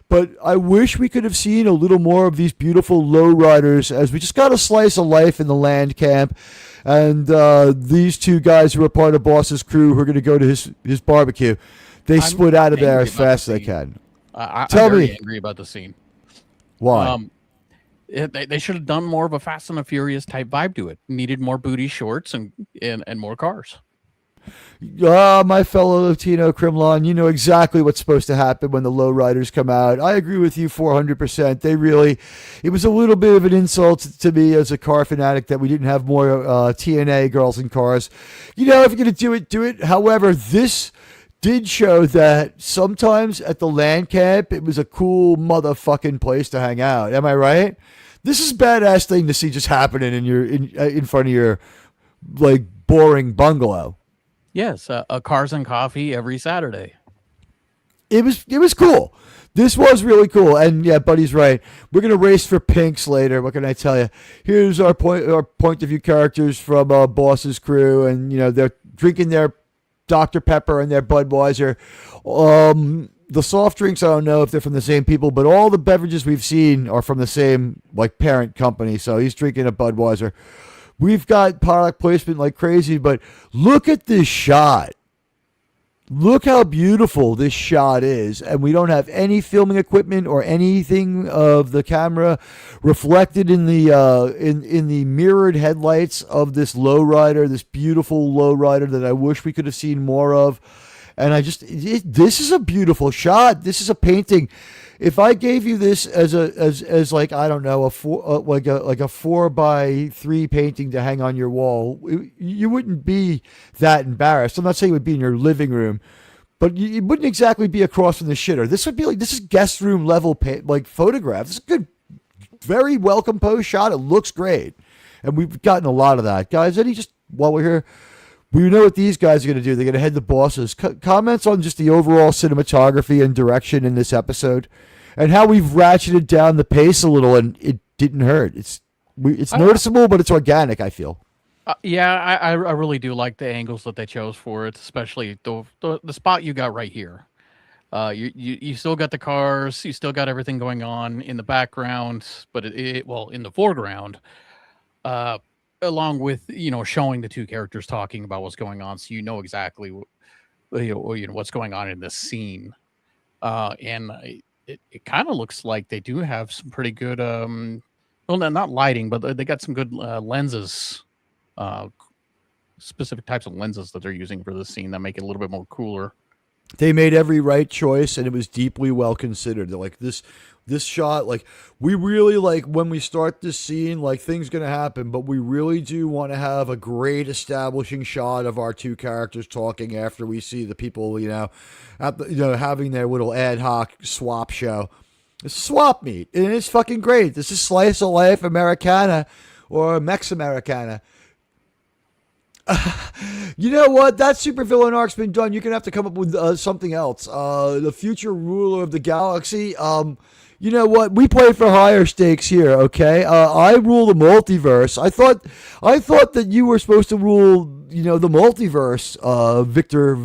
But I wish we could have seen a little more of these beautiful lowriders, as we just got a slice of life in the land camp. And these two guys who are part of Boss's crew who are going to go to his barbecue, they split out of there as fast as they can. I'm very angry about the scene. Why? They should have done more of a Fast and the Furious type vibe to it. Needed more booty shorts and more cars. My fellow Latino Crimlon, you know exactly what's supposed to happen when the lowriders come out. I agree with you 400%. It was a little bit of an insult to me as a car fanatic that we didn't have more TNA girls in cars. If you're going to do it. However, this did show that sometimes at the land camp, it was a cool motherfucking place to hang out. Am I right? This is a badass thing to see just happening in front of your like boring bungalow. Yes, cars and coffee every Saturday. It was cool. This was really cool. And yeah, Buddy's right. We're gonna race for pinks later. What can I tell you? Here's our point of view characters from Boss's crew, and they're drinking their Dr. Pepper and their Budweiser. The soft drinks, I don't know if they're from the same people, but all the beverages we've seen are from the same parent company. So he's drinking a Budweiser. We've got product placement like crazy, but look at this shot. Look how beautiful this shot is. And we don't have any filming equipment or anything of the camera reflected in the in the mirrored headlights of this lowrider, this beautiful lowrider that I wish we could have seen more of. And this is a beautiful shot. This is a painting. If I gave you this as like, I don't know, a 4x3 painting to hang on your wall, you wouldn't be that embarrassed. I'm not saying it would be in your living room, but it wouldn't exactly be across from the shitter. This would be this is guest room level photograph. This is a good, very well composed shot. It looks great, and we've gotten a lot of that, guys. While we're here, we know what these guys are going to do. They're going to head the Bosses. Comments on just the overall cinematography and direction in this episode, and how we've ratcheted down the pace a little, and it didn't hurt. It's noticeable, but it's organic, I feel. I really do like the angles that they chose for it, especially the spot you got right here. You still got the cars, you still got everything going on in the background, but in the foreground. Along with showing the two characters talking about what's going on, so exactly what's going on in this scene, and it kind of looks like they do have some pretty good not lighting, but they got some good lenses, specific types of lenses that they're using for this scene that make it a little bit more cooler. They made every right choice, and it was deeply well considered. Like this shot, we really when we start this scene, things gonna happen, but we really do want to have a great establishing shot of our two characters talking after we see the people, having their little ad hoc swap show. It's swap meet, and it's fucking great. This is slice of life Americana or Mex Americana. You know what? That supervillain arc's been done. You're going to have to come up with something else. The future ruler of the galaxy. You know what? We play for higher stakes here, okay? I rule the multiverse. I thought that you were supposed to rule, the multiverse, Victor,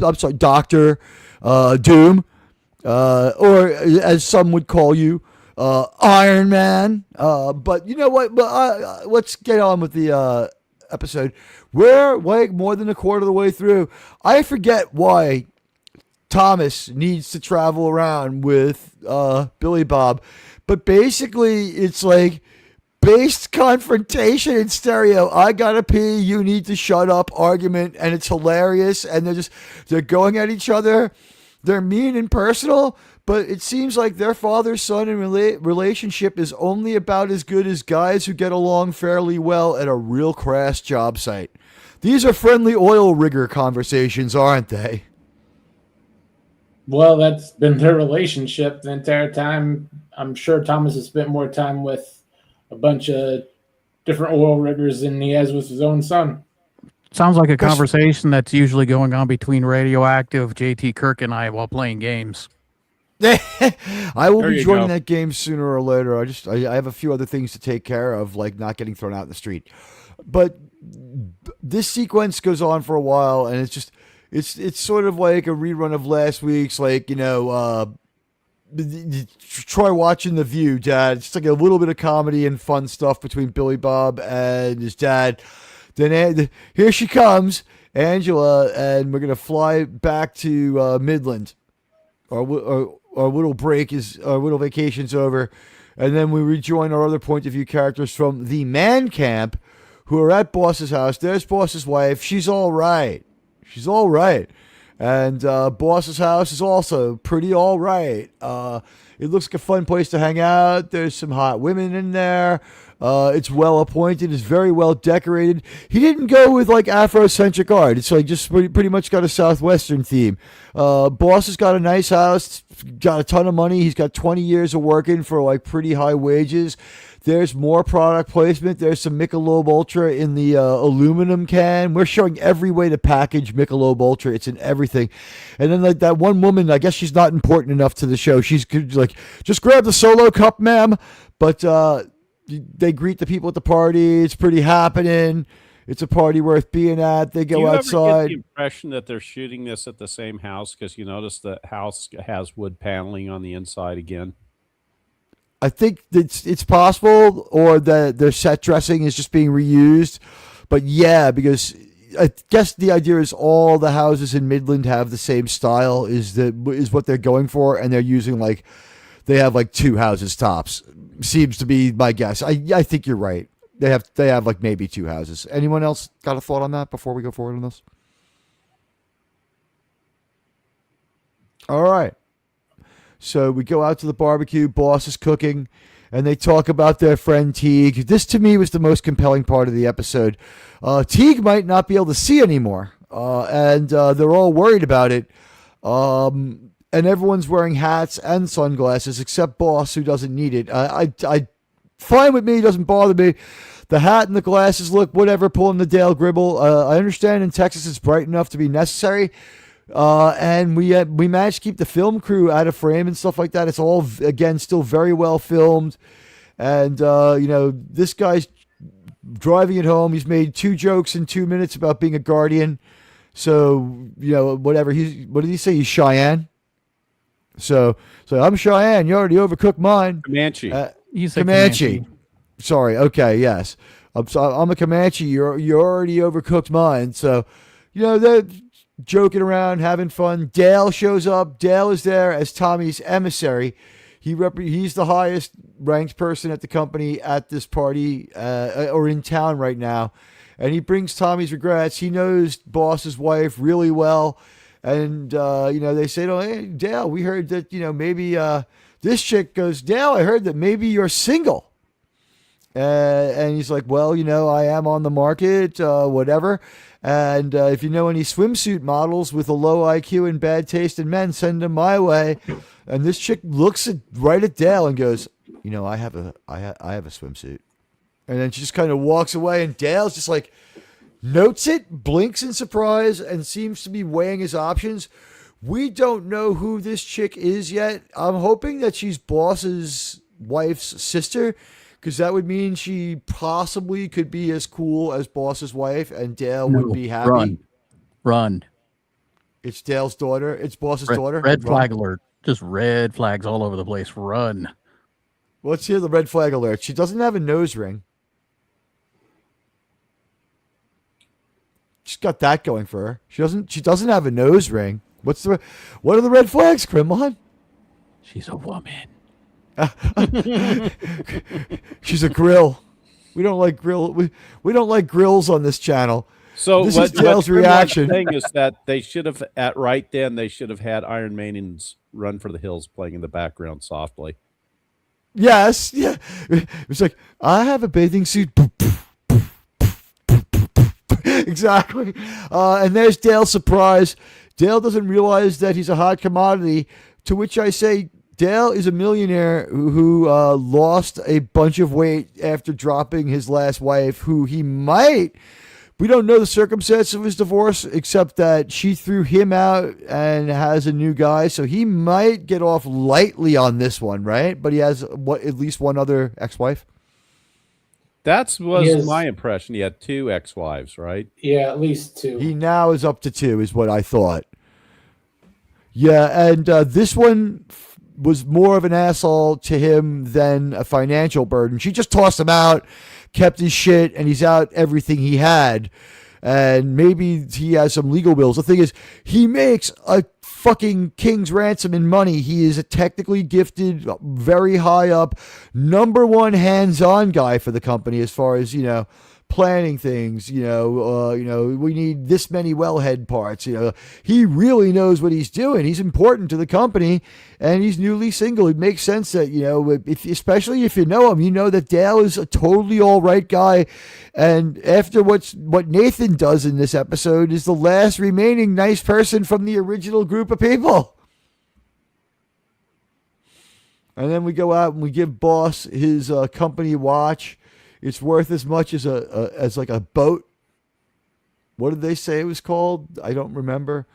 I'm sorry, Dr. Doom, or as some would call you, Iron Man. But you know what? But let's get on with the episode. We're like more than a quarter of the way through. I forget why Thomas needs to travel around with Billy Bob, but basically it's like based confrontation in stereo. I gotta pee, you need to shut up argument, and it's hilarious. And they're going at each other. They're mean and personal, but it seems like their father-son relationship is only about as good as guys who get along fairly well at a real crass job site. These are friendly oil rigger conversations, aren't they? Well, that's been their relationship the entire time. I'm sure Thomas has spent more time with a bunch of different oil riggers than he has with his own son. Sounds like a conversation that's usually going on between Radioactive, JT Kirk, and I while playing games. I will be joining that game sooner or later. I have a few other things to take care of, like not getting thrown out in the street. But this sequence goes on for a while, and it's sort of like a rerun of last week's, like, you know, try watching The View, Dad. It's like a little bit of comedy and fun stuff between Billy Bob and his dad. Then here she comes, Angela, and we're gonna fly back to Midland. Our little break is our little vacation's over, and then we rejoin our other point of view characters from the man camp, who are at Boss's house. There's Boss's wife. She's all right. She's all right. And Boss's house is also pretty all right. It looks like a fun place to hang out. There's some hot women in there. It's well appointed. It's very well decorated. He didn't go with like Afrocentric art. It's like just pretty much got a Southwestern theme. Boss has got a nice house, got a ton of money. He's got 20 years of working for like pretty high wages. There's more product placement. There's some Michelob Ultra in the aluminum can. We're showing every way to package Michelob Ultra. It's in everything. And then like that one woman, I guess she's not important enough to the show. She's like, just grab the solo cup, ma'am. But they greet the people at the party. It's pretty happening. It's a party worth being at. They go outside. Do you ever get the impression that they're shooting this at the same house? Because you notice the house has wood paneling on the inside again. I think it's possible, or that their set dressing is just being reused. But yeah, because I guess the idea is all the houses in Midland have the same style is what they're going for, and they're using like they have like two houses tops. Seems to be my guess. I think you're right. They have like maybe two houses. Anyone else got a thought on that before we go forward on this? All right. So we go out to the barbecue. Boss is cooking, and they talk about their friend Teague. This to me was the most compelling part of the episode. Teague might not be able to see anymore, and they're all worried about it. And everyone's wearing hats and sunglasses except Boss, who doesn't need it. I fine with me, doesn't bother me. The hat and the glasses look whatever, pulling the Dale Gribble. I understand in Texas it's bright enough to be necessary. And we managed to keep the film crew out of frame and stuff like that. It's all, again, still very well filmed. And, you know, this guy's driving it home. He's made 2 jokes in 2 minutes about being a guardian. So, you know, whatever. What did he say? He's Cheyenne. So I'm Cheyenne. You already overcooked mine. Comanche. You said Comanche. Sorry. Okay. Yes. I'm a Comanche. You already overcooked mine. So, you know, they're joking around, having fun. Dale shows up. Dale is there as Tommy's emissary. He's the highest ranked person at the company at this party or in town right now. And he brings Tommy's regrets. He knows Boss's wife really well. And, you know, they say, oh, hey, Dale, we heard that, you know, maybe this chick goes, Dale, I heard that maybe you're single. And he's like, well, you know, I am on the market, whatever. And if you know any swimsuit models with a low IQ and bad taste in men, send them my way. And this chick looks right at Dale and goes, you know, I have a swimsuit. And then she just kind of walks away, and Dale's just like notes it, blinks in surprise, and seems to be weighing his options. We don't know who this chick is yet. I'm hoping that she's Boss's wife's sister, because that would mean she possibly could be as cool as Boss's wife, and Dale would be happy. Run. It's Dale's daughter. It's Boss's daughter. Red flag alert. Just red flags all over the place. Run. Let's hear the red flag alert. She doesn't have a nose ring. She's got that going for her. She doesn't have a nose ring. What are the red flags, Grimlon? She's a woman. She's a grill. We don't like grill. We don't like grills on this channel. So this what, is Dale's what reaction. Thing is that they should have right then they should have had Iron Maiden's "Run for the Hills" playing in the background softly. Yes, yeah. It's like I have a bathing suit. Exactly. And there's Dale's surprise. Dale doesn't realize that he's a hot commodity. To which I say, Dale is a millionaire who lost a bunch of weight after dropping his last wife, who he might. We don't know the circumstances of his divorce, except that she threw him out and has a new guy. So he might get off lightly on this one, right? But he has at least one other ex-wife. That was my impression. He had 2 ex-wives, right? Yeah, at least 2. He now is up to 2, is what I thought. Yeah, and this one was more of an asshole to him than a financial burden. She just tossed him out, kept his shit, and he's out everything he had. And maybe he has some legal bills. The thing is, he makes a fucking king's ransom in money. He is a technically gifted, very high up, #1 hands-on guy for the company as far as, planning things. We need this many wellhead parts. He really knows what he's doing. He's important to the company, and he's newly single. It makes sense that, especially if you know him, you know that Dale is a totally all right guy. And after what Nathan does in this episode is the last remaining nice person from the original group of people. And then we go out and we give Boss his company watch. It's worth as much as like a boat. What did they say it was called? I don't remember.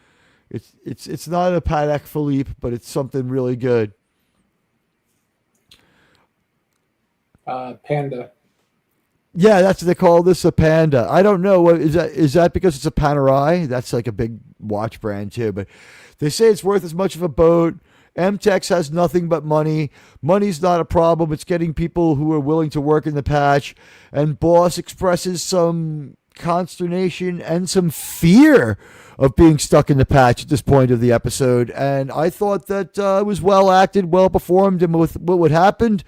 It's not a Patek Philippe, but it's something really good. Panda. Yeah, that's what they call this, a Panda. I don't know. What is that because it's a Panerai? That's like a big watch brand too. But they say it's worth as much of a boat. MTEX has nothing but money. Money's not a problem. It's getting people who are willing to work in the patch. And Boss expresses some consternation and some fear of being stuck in the patch at this point of the episode. And I thought that it was well acted, well performed, and with what happened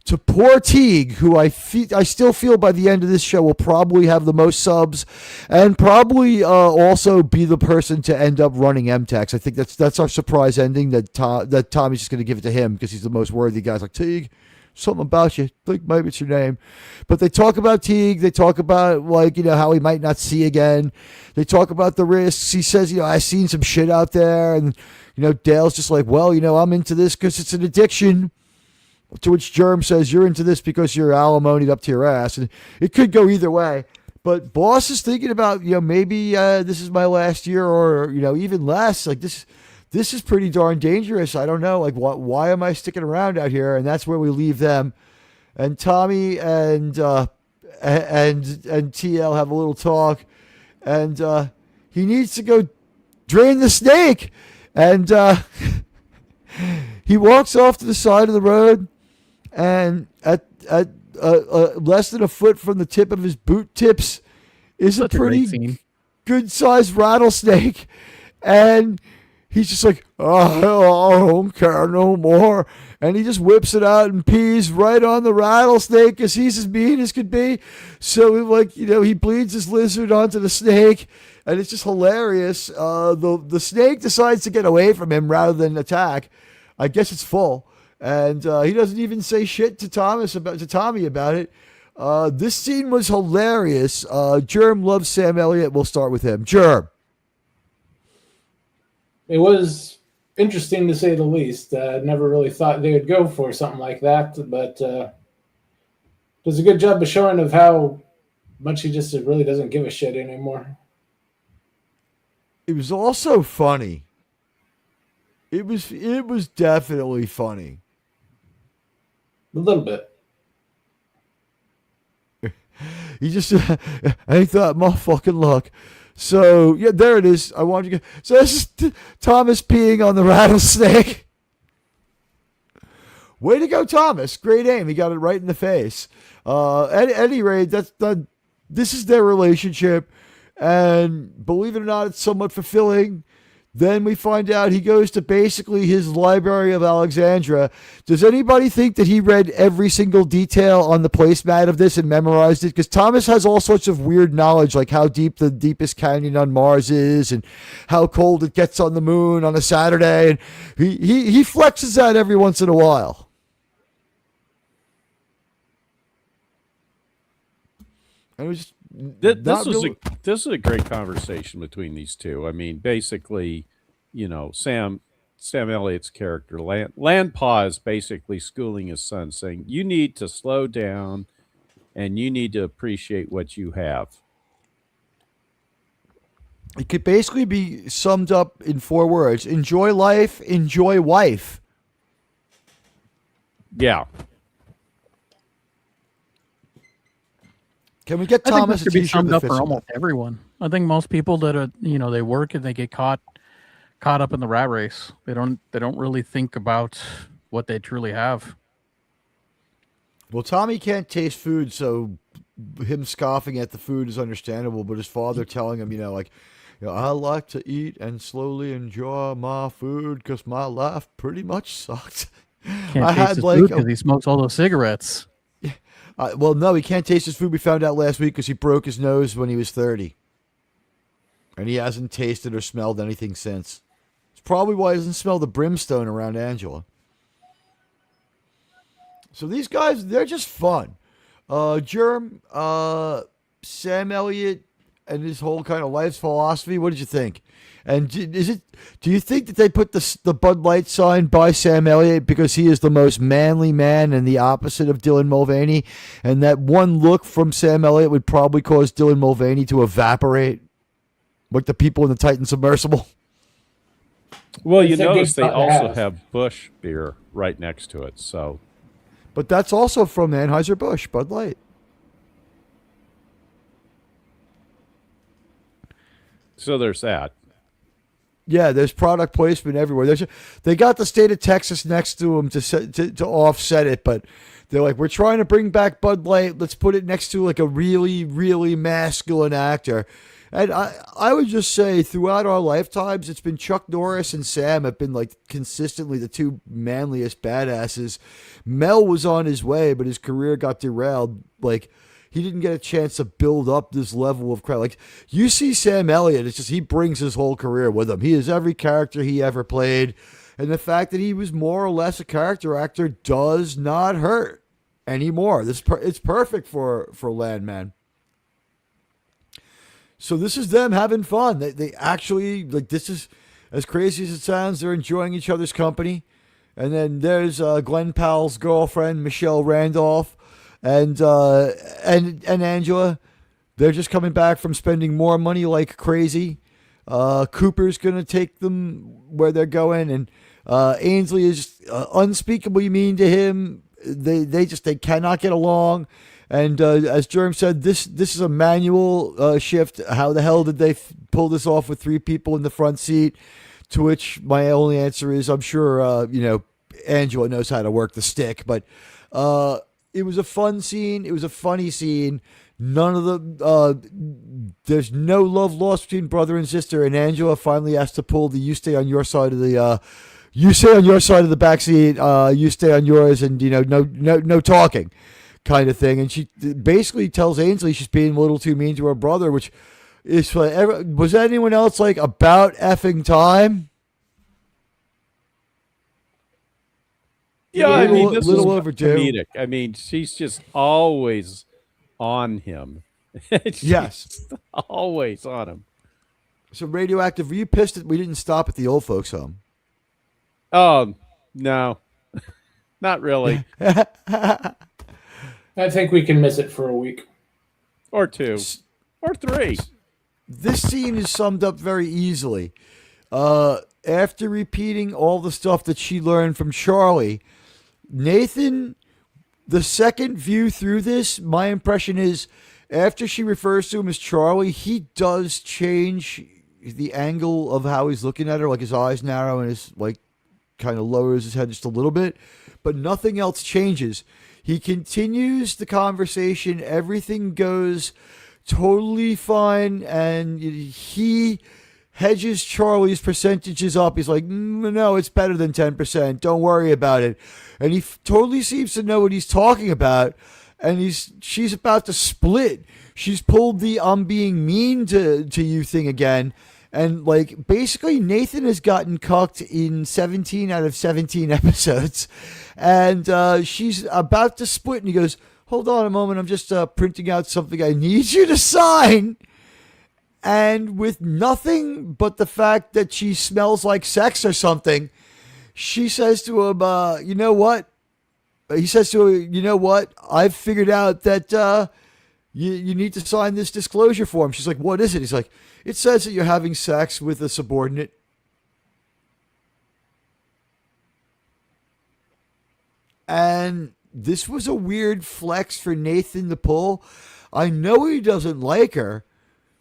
to poor Teague, who I still feel by the end of this show will probably have the most subs and probably also be the person to end up running MTEX. I think that's our surprise ending, that Tommy's just going to give it to him because he's the most worthy guy. It's like, Teague, something about you. I think maybe it's your name. But they talk about Teague. They talk about, how he might not see again. They talk about the risks. He says, I've seen some shit out there. And, Dale's just like, well, I'm into this because it's an addiction. To which Germ says, you're into this because you're alimonied up to your ass. And it could go either way. But Boss is thinking about, maybe this is my last year or, even less. Like this is pretty darn dangerous. I don't know. Like, why am I sticking around out here? And that's where we leave them. And Tommy and TL have a little talk. And he needs to go drain the snake. And he walks off to the side of the road. And at less than a foot from the tip of his boot tips is Such a pretty a good-sized rattlesnake. And he's just like, I don't care no more. And he just whips it out and pees right on the rattlesnake because he's as mean as could be. So, he bleeds his lizard onto the snake. And it's just hilarious. The snake decides to get away from him rather than attack. I guess it's full. And he doesn't even say shit to Tommy about it. This scene was hilarious. Germ loves Sam Elliott. We'll start with him. Germ. It was interesting to say the least. Never really thought they would go for something like that, but it does a good job of showing of how much he just really doesn't give a shit anymore. It was also funny. It was definitely funny. A little bit. He just ain't that my fucking luck. So yeah, there it is. I want you to go. So this is Thomas peeing on the rattlesnake. Way to go, Thomas. Great aim. He got it right in the face. At any rate, this is their relationship. And believe it or not, it's somewhat fulfilling. Then we find out he goes to basically his Library of Alexandria. Does anybody think that he read every single detail on the placemat of this and memorized it? Because Thomas has all sorts of weird knowledge, like how deep the deepest canyon on Mars is and how cold it gets on the moon on a Saturday. And he flexes that every once in a while. And it was just this is a great conversation between these two. I mean, basically, Sam Elliott's character, Landpaw, is basically schooling his son, saying, you need to slow down and you need to appreciate what you have. It could basically be summed up in 4 words. Enjoy life, enjoy wife. Yeah. Can we get I think Thomas this could be a t-shirt summed that up fits for him? almost everyone. I think most people that are, they work and they get caught up in the rat race. They don't really think about what they truly have. Well, Tommy can't taste food, so him scoffing at the food is understandable, but his father telling him, I like to eat and slowly enjoy my food because my life pretty much sucked. Can't taste his food because he smokes all those cigarettes. Well, no, he can't taste his food. We found out last week because he broke his nose when he was 30. And he hasn't tasted or smelled anything since. It's probably why he doesn't smell the brimstone around Angela. So these guys, they're just fun. Germ, Sam Elliott, and his whole kind of life's philosophy, what did you think? And do you think that they put the Bud Light sign by Sam Elliott because he is the most manly man and the opposite of Dylan Mulvaney? And that one look from Sam Elliott would probably cause Dylan Mulvaney to evaporate like the people in the Titan submersible? Well, you notice they also have Busch beer right next to it. So, but that's also from Anheuser-Busch, Bud Light. So there's that. Yeah, there's product placement everywhere. They got the state of Texas next to them to offset it, but they're like, we're trying to bring back Bud Light. Let's put it next to like a really, really masculine actor. And I would just say throughout our lifetimes, it's been Chuck Norris and Sam have been like consistently the 2 manliest badasses. Mel was on his way, but his career got derailed. Like, he didn't get a chance to build up this level of crowd. Like, you see Sam Elliott, it's just he brings his whole career with him. He is every character he ever played. And the fact that he was more or less a character actor does not hurt anymore. It's perfect for Landman. So this is them having fun. They actually, like, this is, as crazy as it sounds, they're enjoying each other's company. And then there's Glenn Powell's girlfriend, Michelle Randolph. And Angela, they're just coming back from spending more money like crazy. Cooper's going to take them where they're going. And Ainsley is unspeakably mean to him. They cannot get along. And as Jerm said, this is a manual shift. How the hell did they pull this off with 3 people in the front seat? To which my only answer is, I'm sure, Angela knows how to work the stick. But it was a fun scene. It was a funny scene. None of there's no love lost between brother and sister. And Angela finally has to pull the you stay on your side of the back seat. You stay on yours, and no talking kind of thing. And she basically tells Ainsley she's being a little too mean to her brother, which is was anyone else like about effing time? Yeah, I mean, this little is overdue. Comedic. I mean, she's just always on him. Yes, always on him. So Radioactive, were you pissed that we didn't stop at the old folks' home? Oh no, not really. I think we can miss it for a week. Or 2. Or 3. This scene is summed up very easily. After repeating all the stuff that she learned from Charlie, Nathan, the second view through this, my impression is after she refers to him as Charlie, he does change the angle of how he's looking at her, like his eyes narrow and his kind of lowers his head just a little bit, but nothing else changes. He continues the conversation. Everything goes totally fine, and he hedges Charlie's percentages up. He's like, no, it's better than 10%. Don't worry about it. And he totally seems to know what he's talking about. And she's about to split. She's pulled the I'm being mean to you thing again. And like basically Nathan has gotten cucked in 17 out of 17 episodes. And she's about to split. And he goes, hold on a moment. I'm just printing out something I need you to sign. And with nothing but the fact that she smells like sex or something, she says to him, you know what? He says to her, you know what? I've figured out that you need to sign this disclosure form. She's like, what is it? He's like, it says that you're having sex with a subordinate. And this was a weird flex for Nathan to pull. I know he doesn't like her,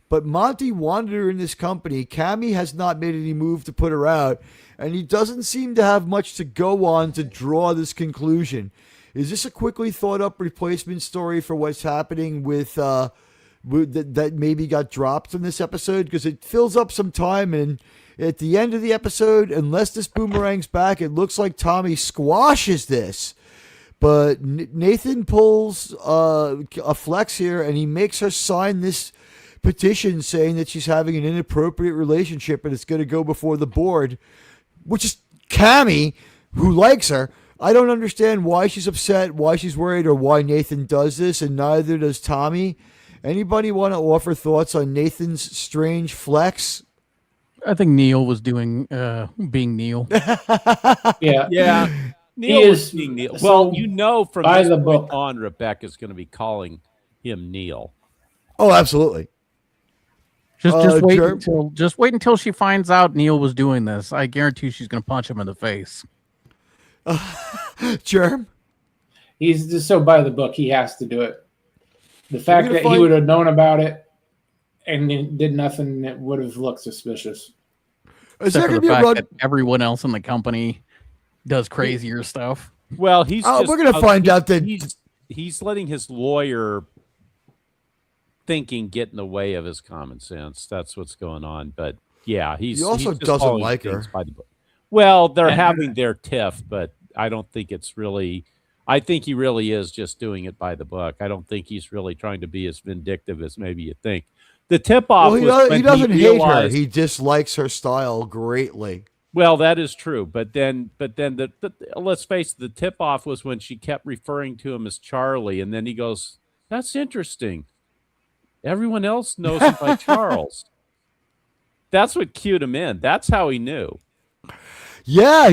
but Monty wanted her in this company. Cammy has not made any move to put her out, and he doesn't seem to have much to go on to draw this conclusion. Is this a quickly thought up replacement story for what's happening with that maybe got dropped from this episode? Because it fills up some time, and at the end of the episode, unless this boomerang's back, it looks like Tommy squashes this. But Nathan pulls a flex here, and he makes her sign this petition saying that she's having an inappropriate relationship and it's going to go before the board, which is Cammy, who likes her. I don't understand why she's upset, why she's worried, or why Nathan does this, and neither does Tommy. Anybody want to offer thoughts on Nathan's strange flex? I think Neil was doing being Neil. Yeah. Neil is being Neil. Well, from this point book on, Rebecca's going to be calling him Neil. Oh, absolutely. Just wait until she finds out Neil was doing this. I guarantee she's going to punch him in the face. Germ? He's just so by the book, he has to do it. The fact that he would have known about it and did nothing, it would have looked suspicious. Except for the fact that everyone else in the company does crazier stuff. Well, we're going to find out that he's letting his lawyer thinking get in the way of his common sense. That's what's going on. But yeah, he also doesn't like her. Well, they're having their tiff, but I don't think it's really. I think he really is just doing it by the book. I don't think he's really trying to be as vindictive as maybe you think. The tip-off. Well, he doesn't hate her. He dislikes her style greatly. Well, that is true. But then let's face it, the tip-off was when she kept referring to him as Charlie, and then he goes, "That's interesting. Everyone else knows him by Charles." That's what cued him in. That's how he knew. Yeah,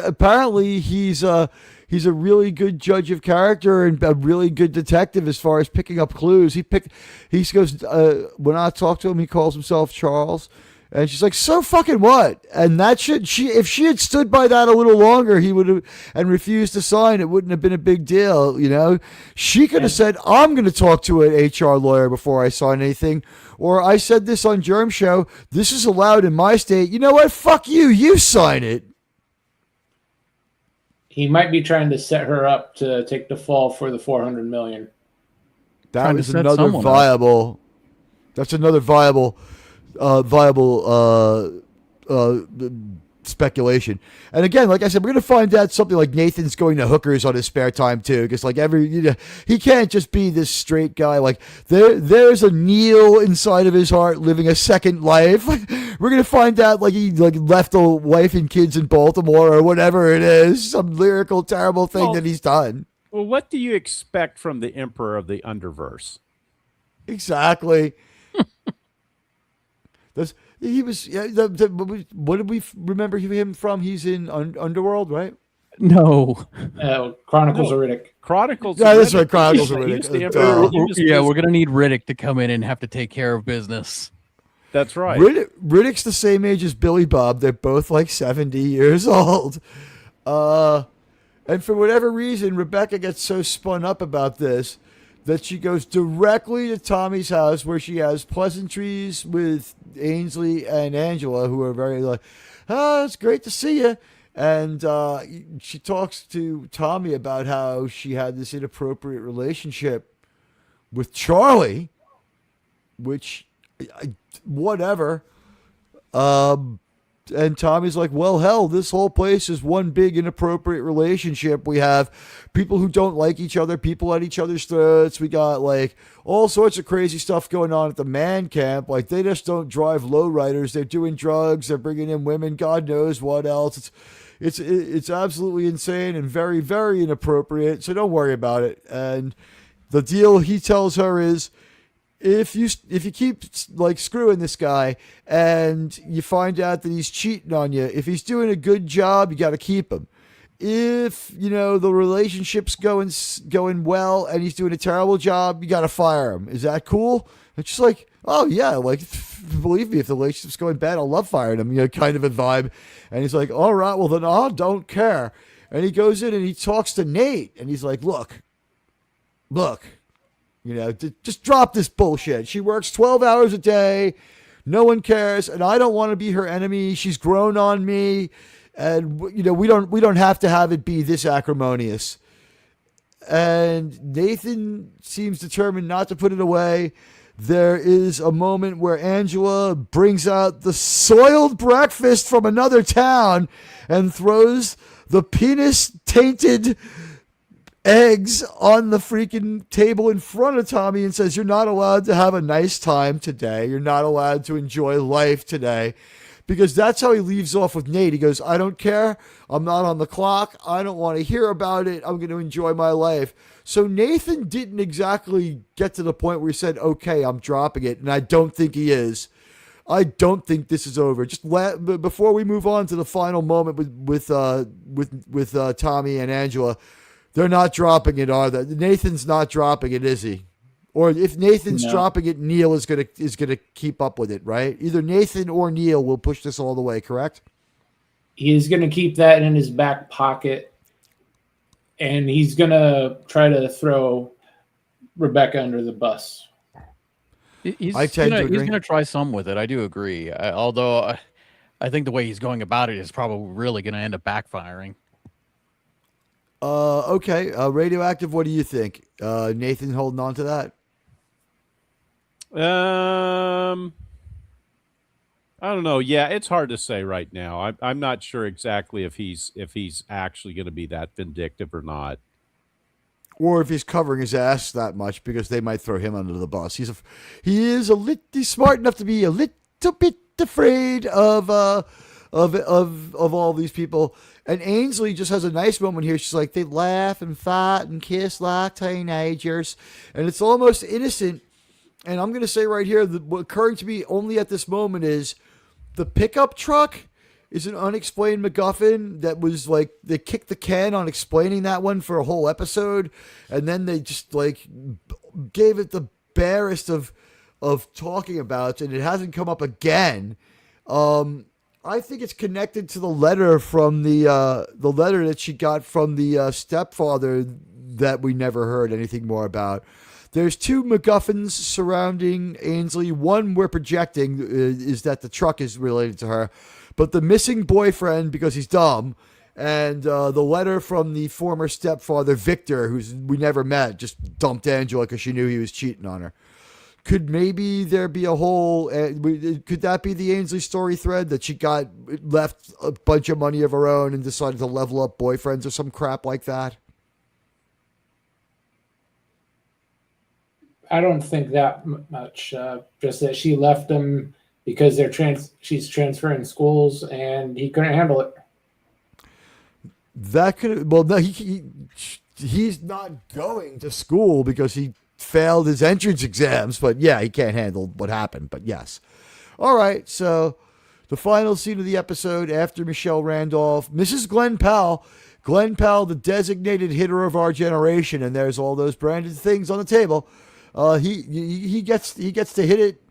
apparently he's a really good judge of character and a really good detective as far as picking up clues. He goes, when I talk to him, he calls himself Charles. And she's like, so fucking what? And if she had stood by that a little longer, he would have, and refused to sign, it wouldn't have been a big deal, you know? She could have said, I'm going to talk to an HR lawyer before I sign anything. Or I said this on Germ Show, this is allowed in my state. You know what? Fuck you. You sign it. He might be trying to set her up to take the fall for the $400 million. That was another viable. That's another viable speculation. And again, like I said, we're going to find out something like Nathan's going to hookers on his spare time too, because like he can't just be this straight guy. Like there's a Neil inside of his heart living a second life. We're going to find out like he left a wife and kids in Baltimore or whatever it is, some lyrical terrible thing that he's done. Well, what do you expect from the Emperor of the Underverse? Exactly. He was. What did we remember him from? He's in Underworld, right? No. Chronicles of Riddick. Chronicles. Yeah, that's right. Chronicles of Riddick. Yeah, we're gonna need Riddick to come in and have to take care of business. That's right. Riddick's the same age as Billy Bob. They're both like 70 years old. And for whatever reason, Rebecca gets so spun up about this that she goes directly to Tommy's house where she has pleasantries with Ainsley and Angela, who are very like, oh, it's great to see you. And she talks to Tommy about how she had this inappropriate relationship with Charlie, which, whatever. And Tommy's like, well, hell, this whole place is one big inappropriate relationship. We have people who don't like each other, people at each other's throats. We got like all sorts of crazy stuff going on at the man camp. Like they just don't drive lowriders. They're doing drugs. They're bringing in women. God knows what else. It's absolutely insane and very, very inappropriate. So don't worry about it. And the deal he tells her is, if you keep like screwing this guy and you find out that he's cheating on you, if he's doing a good job, you got to keep him. If the relationship's going well and he's doing a terrible job, you got to fire him. Is that cool? It's just like, oh yeah, like believe me, if the relationship's going bad, I'll love firing him. Kind of a vibe. And he's like, all right, well then I don't care. And he goes in and he talks to Nate, and he's like, look. Just drop this bullshit. She works 12 hours a day. No one cares. And I don't want to be her enemy. She's grown on me. And, we don't have to have it be this acrimonious. And Nathan seems determined not to put it away. There is a moment where Angela brings out the soiled breakfast from another town and throws the penis-tainted eggs on the freaking table in front of Tommy and says, you're not allowed to have a nice time today. You're not allowed to enjoy life today. Because that's how he leaves off with Nate. He goes, I don't care. I'm not on the clock. I don't want to hear about it. I'm going to enjoy my life. So Nathan didn't exactly get to the point where he said, okay, I'm dropping it. And I don't think he is. I don't think this is over. Just before we move on to the final moment with Tommy and Angela, they're not dropping it, are they? Nathan's not dropping it, is he? Or if Nathan's dropping it, Neil is gonna keep up with it, right? Either Nathan or Neil will push this all the way, correct? He's gonna keep that in his back pocket, and he's gonna try to throw Rebecca under the bus. He's gonna try some with it. I do agree. Although I think the way he's going about it is probably really gonna end up backfiring. Okay. Radioactive, what do you think? Nathan holding on to that? I don't know. Yeah, it's hard to say right now. I'm not sure exactly if he's actually going to be that vindictive or not, or if he's covering his ass that much because they might throw him under the bus. He's smart enough to be a little bit afraid of all these people. And Ainsley just has a nice moment here. She's like, they laugh and fight and kiss like teenagers, and it's almost innocent. And I'm going to say right here that what occurring to me only at this moment is the pickup truck is an unexplained MacGuffin that was like, they kicked the can on explaining that one for a whole episode. And then they just like gave it the barest of talking about, and it hasn't come up again. I think it's connected to the letter from the letter that she got from the stepfather that we never heard anything more about. There's two MacGuffins surrounding Ainsley. One we're projecting is that the truck is related to her, but the missing boyfriend because he's dumb, and the letter from the former stepfather Victor, who's we never met, just dumped Angela because she knew he was cheating on her. Could maybe there be a whole? Could that be the Ainsley story thread that she got left a bunch of money of her own and decided to level up boyfriends or some crap like that? I don't think that much. Just that she left him because she's transferring schools and he couldn't handle it. That could no. He's not going to school because he failed his entrance exams. But yeah, he can't handle what happened. But yes, all right. So the final scene of the episode after Michelle Randolph, Mrs. Glenn Powell, the designated hitter of our generation, and there's all those branded things on the table. He gets to hit it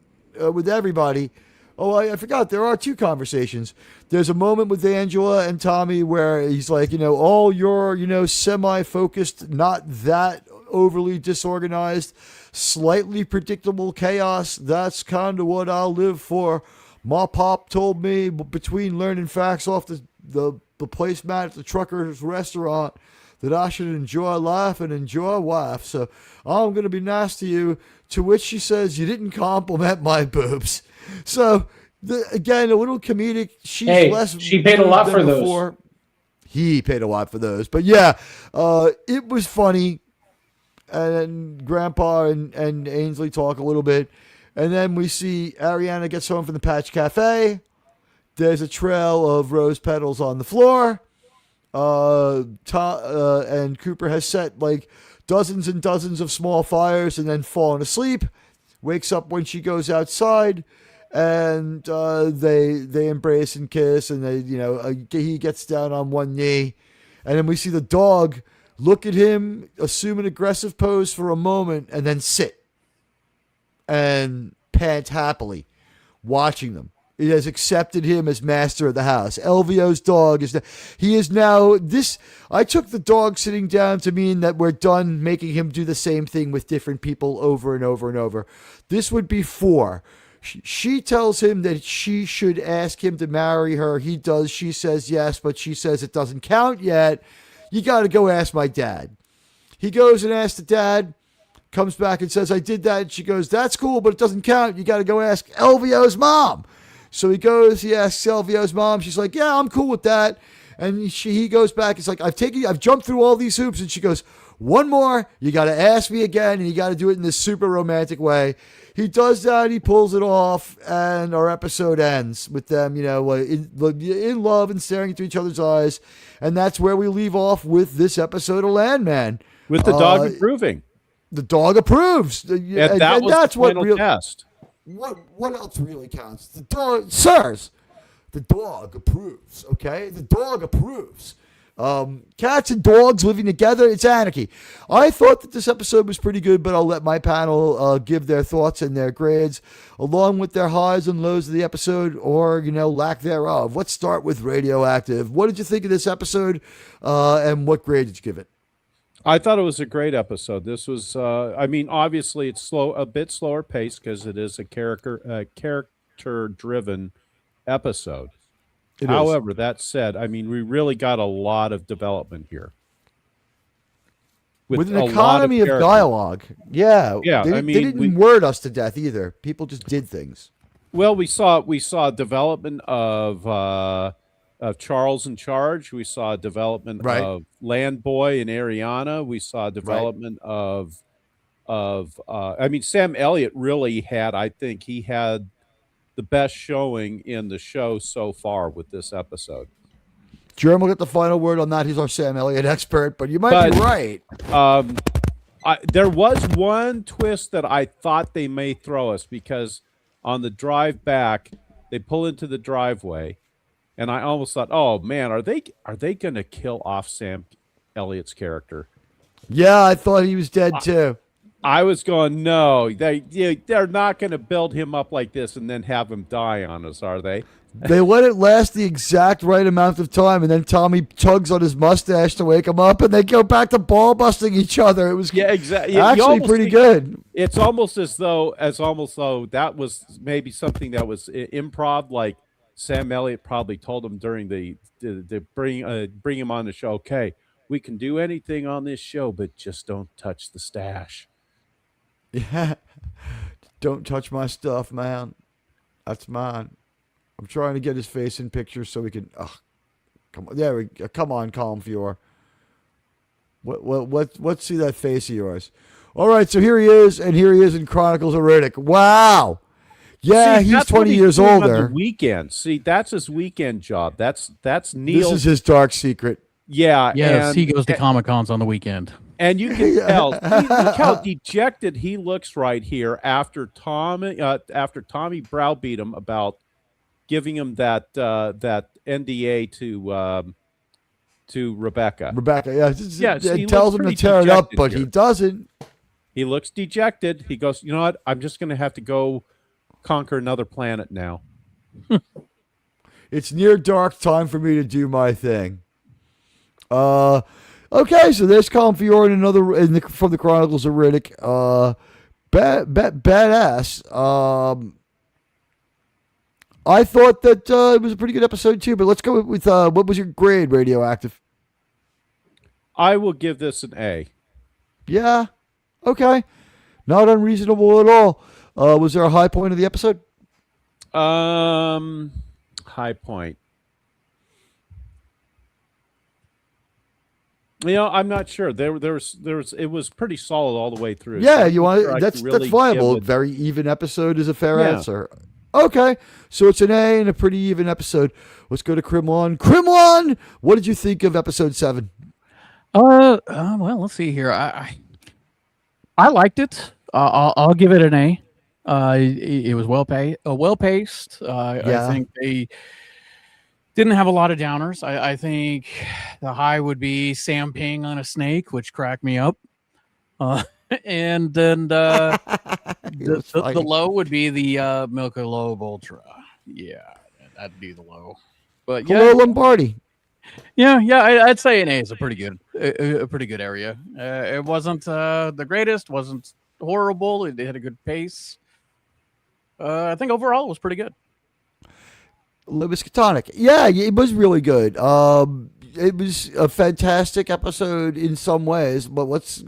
with everybody. Oh, I forgot. There are two conversations. There's a moment with Angela and Tommy where he's like, all your, semi-focused, not that overly disorganized, slightly predictable chaos. That's kind of what I'll live for. My pop told me between learning facts off the the placemat at the trucker's restaurant that I should enjoy life and enjoy wife. So I'm going to be nice to you. To which she says, you didn't compliment my boobs. So again, a little comedic. She's less. She paid a lot for those. He paid a lot for those. But yeah, it was funny. And Grandpa and Ainsley talk a little bit. And then we see Ariana gets home from the Patch Cafe. There's a trail of rose petals on the floor. And Cooper has set like dozens and dozens of small fires and then fallen asleep. Wakes up when she goes outside, and they embrace and kiss, and he gets down on one knee, and then we see the dog look at him, assume an aggressive pose for a moment, and then sit and pant happily, watching them. It has accepted him as master of the house. LVO's dog is now this. I took the dog sitting down to mean that we're done making him do the same thing with different people over and over and over. This would be 4. She tells him that she should ask him to marry her. He does. She says yes, but she says it doesn't count yet. You got to go ask my dad. He goes and asks the dad. Comes back and says, I did that. And she goes, that's cool, but it doesn't count. You got to go ask LVO's mom. So he goes, he asks LVO's mom. She's like, yeah, I'm cool with that. And he goes back. He's like, I've jumped through all these hoops. And she goes, one more. You got to ask me again. And you got to do it in this super romantic way. He does that. He pulls it off. And our episode ends with them, in love and staring into each other's eyes. And that's where we leave off with this episode of Landman. With the dog approving. The dog approves. And that's the final test. What else really counts? The dog, sirs. The dog approves. Okay, the dog approves. Cats and dogs living together, it's anarchy. I thought that this episode was pretty good, but I'll let my panel give their thoughts and their grades, along with their highs and lows of the episode, or lack thereof. Let's start with Radioactive. What did you think of this episode, and what grade did you give it? I thought it was a great episode. This was, obviously it's a bit slower paced because it is a character-driven episode. However, that said, we really got a lot of development here. With an economy of dialogue. Yeah. They didn't word us to death either. People just did things. Well, we saw development of Charles in Charge. We saw development of Landboy and Ariana. We saw development of Sam Elliott really had, I think he had the best showing in the show so far with this episode. Jerem will get the final word on that. He's our Sam Elliott expert, but you might be right. There was one twist that I thought they may throw us, because on the drive back, they pull into the driveway, and I almost thought, oh man, are they going to kill off Sam Elliott's character? Yeah, I thought he was dead too. I was going, no, they're not going to build him up like this and then have him die on us, are they? They let it last the exact right amount of time, and then Tommy tugs on his mustache to wake him up, and they go back to ball busting each other. It was exactly actually pretty good. It's almost as though that was maybe something that was improv, like Sam Elliott probably told him during the bring him on the show. Okay, we can do anything on this show, but just don't touch the stash. Yeah, don't touch my stuff, man. That's mine. I'm trying to get his face in pictures so we can. Come on, there we go. Come on, Calm Fior. Let's see that face of yours. All right, so here he is, and here he is in Chronicles of Riddick. Wow. Yeah, he's 20 years older. On the weekend. See, that's his weekend job. That's Neil. This is his dark secret. Yeah. Yes, he goes to Comic-Cons on the weekend. And you can tell. Look how dejected he looks right here after Tommy browbeat him about giving him that NDA to Rebecca. It tells him to tear it up, but he doesn't. He looks dejected. He goes, you know what? I'm just going to have to go conquer another planet now. It's near dark time for me to do my thing. Okay, so there's Calm Fior from the Chronicles of Riddick. Badass. I thought that it was a pretty good episode too. But let's go with what was your grade, Radioactive? I will give this an A. Yeah. Okay. Not unreasonable at all. Was there a high point of the episode? High point. I'm not sure. There's it was pretty solid all the way through. Yeah, So you I'm not want sure I that's can really viable. give it- Very even episode is a fair Yeah. answer. Okay, so it's an A and a pretty even episode. Let's go to Krimlon. Krimlon, what did you think of episode 7? Well, let's see here. I liked it. I'll give it an A. It was well paced. Yeah. I think they didn't have a lot of downers. I think the high would be Sam peeing on a snake, which cracked me up. And then the low would be the Michelob Ultra. Yeah, that'd be the low. But Hello, Lombardi. yeah, I'd say an A is a pretty good area. It wasn't the greatest, wasn't horrible. It had a good pace. I think overall it was pretty good. Miskatonic. Yeah, it was really good. It was a fantastic episode in some ways, but let's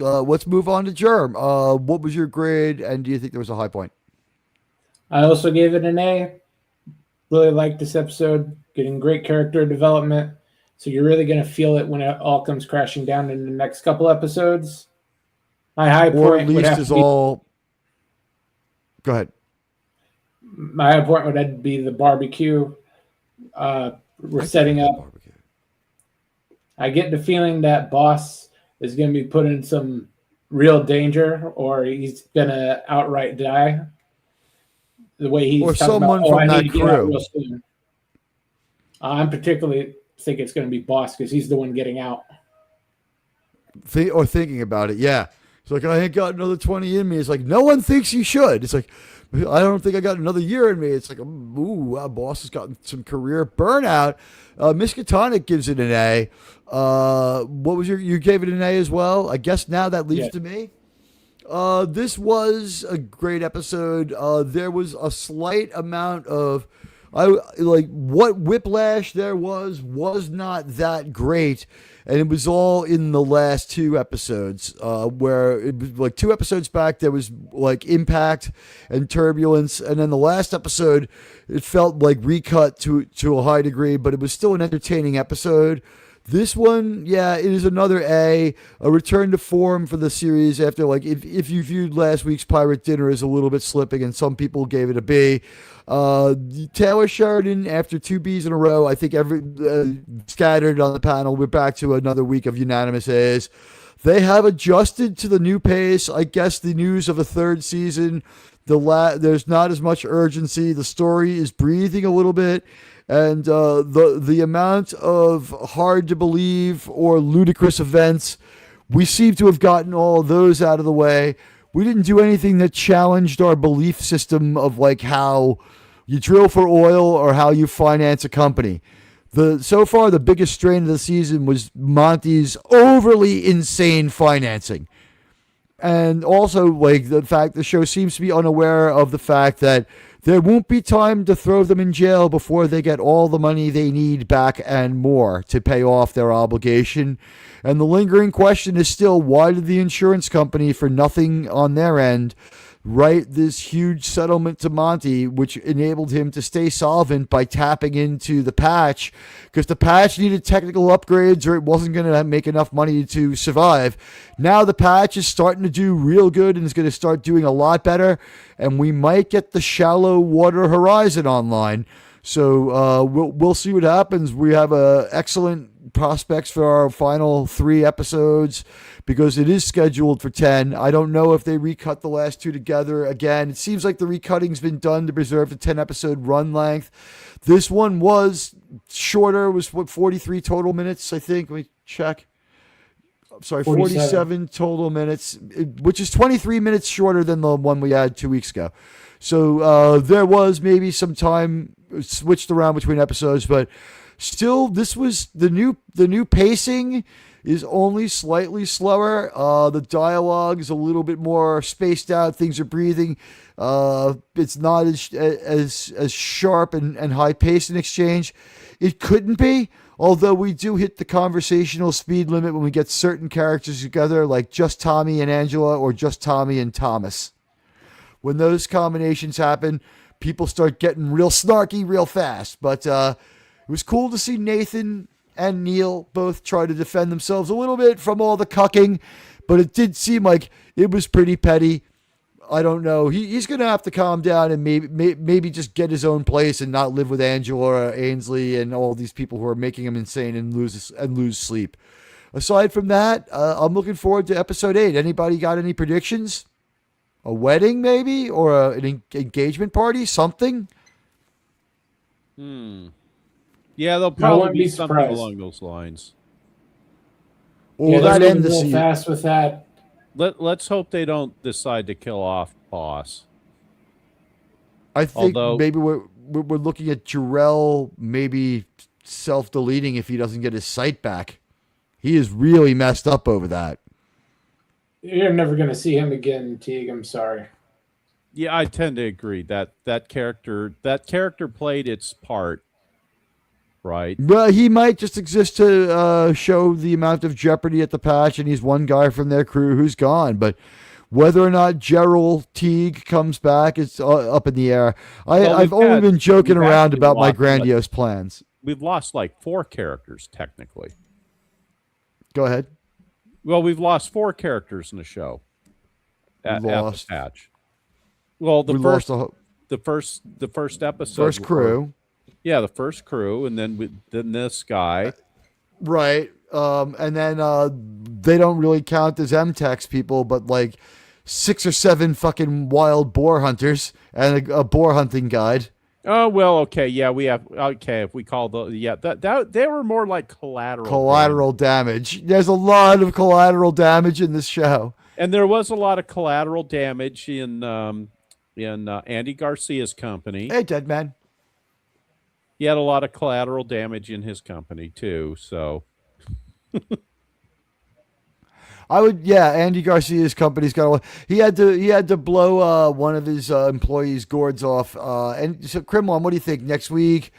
move on to Germ. What was your grade, and do you think there was a high point? I also gave it an A. Really liked this episode. Getting great character development. So you're really going to feel it when it all comes crashing down in the next couple episodes. My high Or point at would least have is to be, all. Go ahead. my high point would have to be the barbecue. We're setting up. Barbecue. I get the feeling that Boss is going to be put in some real danger, or he's going to outright die. The way he's Or talking someone about, from I that need to get out crew. real soon. I'm particularly think it's going to be Boss because he's the one getting out. Or thinking about it, yeah. It's like, I ain't got another 20 in me. It's like, no one thinks you should. It's like, I don't think I got another year in me. It's like, ooh, our boss has gotten some career burnout. Miskatonic gives it an A. What was you gave it an A as well? I guess now that leaves to me. This was a great episode. There was a slight amount of, what whiplash there was not that great. And it was all in the last 2 episodes, where it was like 2 episodes back, there was like impact and turbulence. And then the last episode, it felt like recut to a high degree, but it was still an entertaining episode. This one, yeah, it is another A return to form for the series after, like, if you viewed last week's Pirate Dinner as a little bit slipping and some people gave it a B. Taylor Sheridan, after 2 Bs in a row, I think scattered on the panel, we're back to another week of unanimous A's. They have adjusted to the new pace. I guess the news of a 3rd season, there's not as much urgency. The story is breathing a little bit. And the amount of hard to believe or ludicrous events, we seem to have gotten all those out of the way. We didn't do anything that challenged our belief system of like how you drill for oil or how you finance a company. So far, the biggest strain of the season was Monty's overly insane financing. And also, like, the fact the show seems to be unaware of the fact that there won't be time to throw them in jail before they get all the money they need back and more to pay off their obligation. And the lingering question is still, why did the insurance company, for nothing on their end, write this huge settlement to Monty, which enabled him to stay solvent by tapping into the patch, because the patch needed technical upgrades or it wasn't going to make enough money to survive. Now the patch is starting to do real good and is going to start doing a lot better, and we might get the Shallow Water Horizon online. So we'll see what happens. We have excellent prospects for our final 3 episodes because it is scheduled for 10. I don't know if they recut the last 2 together. Again, it seems like the recutting's been done to preserve the 10-episode run length. This one was shorter. It was 43 total minutes, I think. Let me check. I'm sorry, 47 total minutes, which is 23 minutes shorter than the one we had 2 weeks ago. So there was maybe some time switched around between episodes, but still, this was the new pacing is only slightly slower. The dialogue is a little bit more spaced out. Things are breathing. It's not as sharp and high paced in exchange. It couldn't be, although we do hit the conversational speed limit when we get certain characters together, like just Tommy and Angela or just Tommy and Thomas. When those combinations happen, people start getting real snarky real fast. But it was cool to see Nathan and Neil both try to defend themselves a little bit from all the cucking, but it did seem like it was pretty petty. I don't know. He's going to have to calm down and maybe just get his own place and not live with Angela or Ainsley and all these people who are making him insane and lose sleep. Aside from that, I'm looking forward to episode 8. Anybody got any predictions? A wedding, maybe, or an engagement party, something? Yeah, there'll probably be something along those lines. Or that end the season fast with that. Let's hope they don't decide to kill off Boss. I think maybe we're looking at Jarrell maybe self-deleting if he doesn't get his sight back. He is really messed up over that. You're never going to see him again, Teague. I'm sorry. Yeah, I tend to agree that character played its part, right? Well, he might just exist to show the amount of jeopardy at the patch, and he's one guy from their crew who's gone. But whether or not Gerald Teague comes back is up in the air. I've only been joking around about my grandiose plans. We've lost like 4 characters, technically. Go ahead. Well, we've lost 4 characters in the show at the patch. Well, the first episode, first crew. Yeah, the first crew, and then this guy. Right. And then they don't really count as M-Tex people, but like 6 or 7 fucking wild boar hunters and a boar hunting guide. Oh, well, okay. Yeah, we have. Okay, if we call that they were more like collateral damage. There's a lot of collateral damage in this show. And there was a lot of collateral damage in Andy Garcia's company. Hey, dead man. He had a lot of collateral damage in his company too, so Andy Garcia's company's got he had to blow one of his employees' gourds off. And so, Krimlon, what do you think? Next week,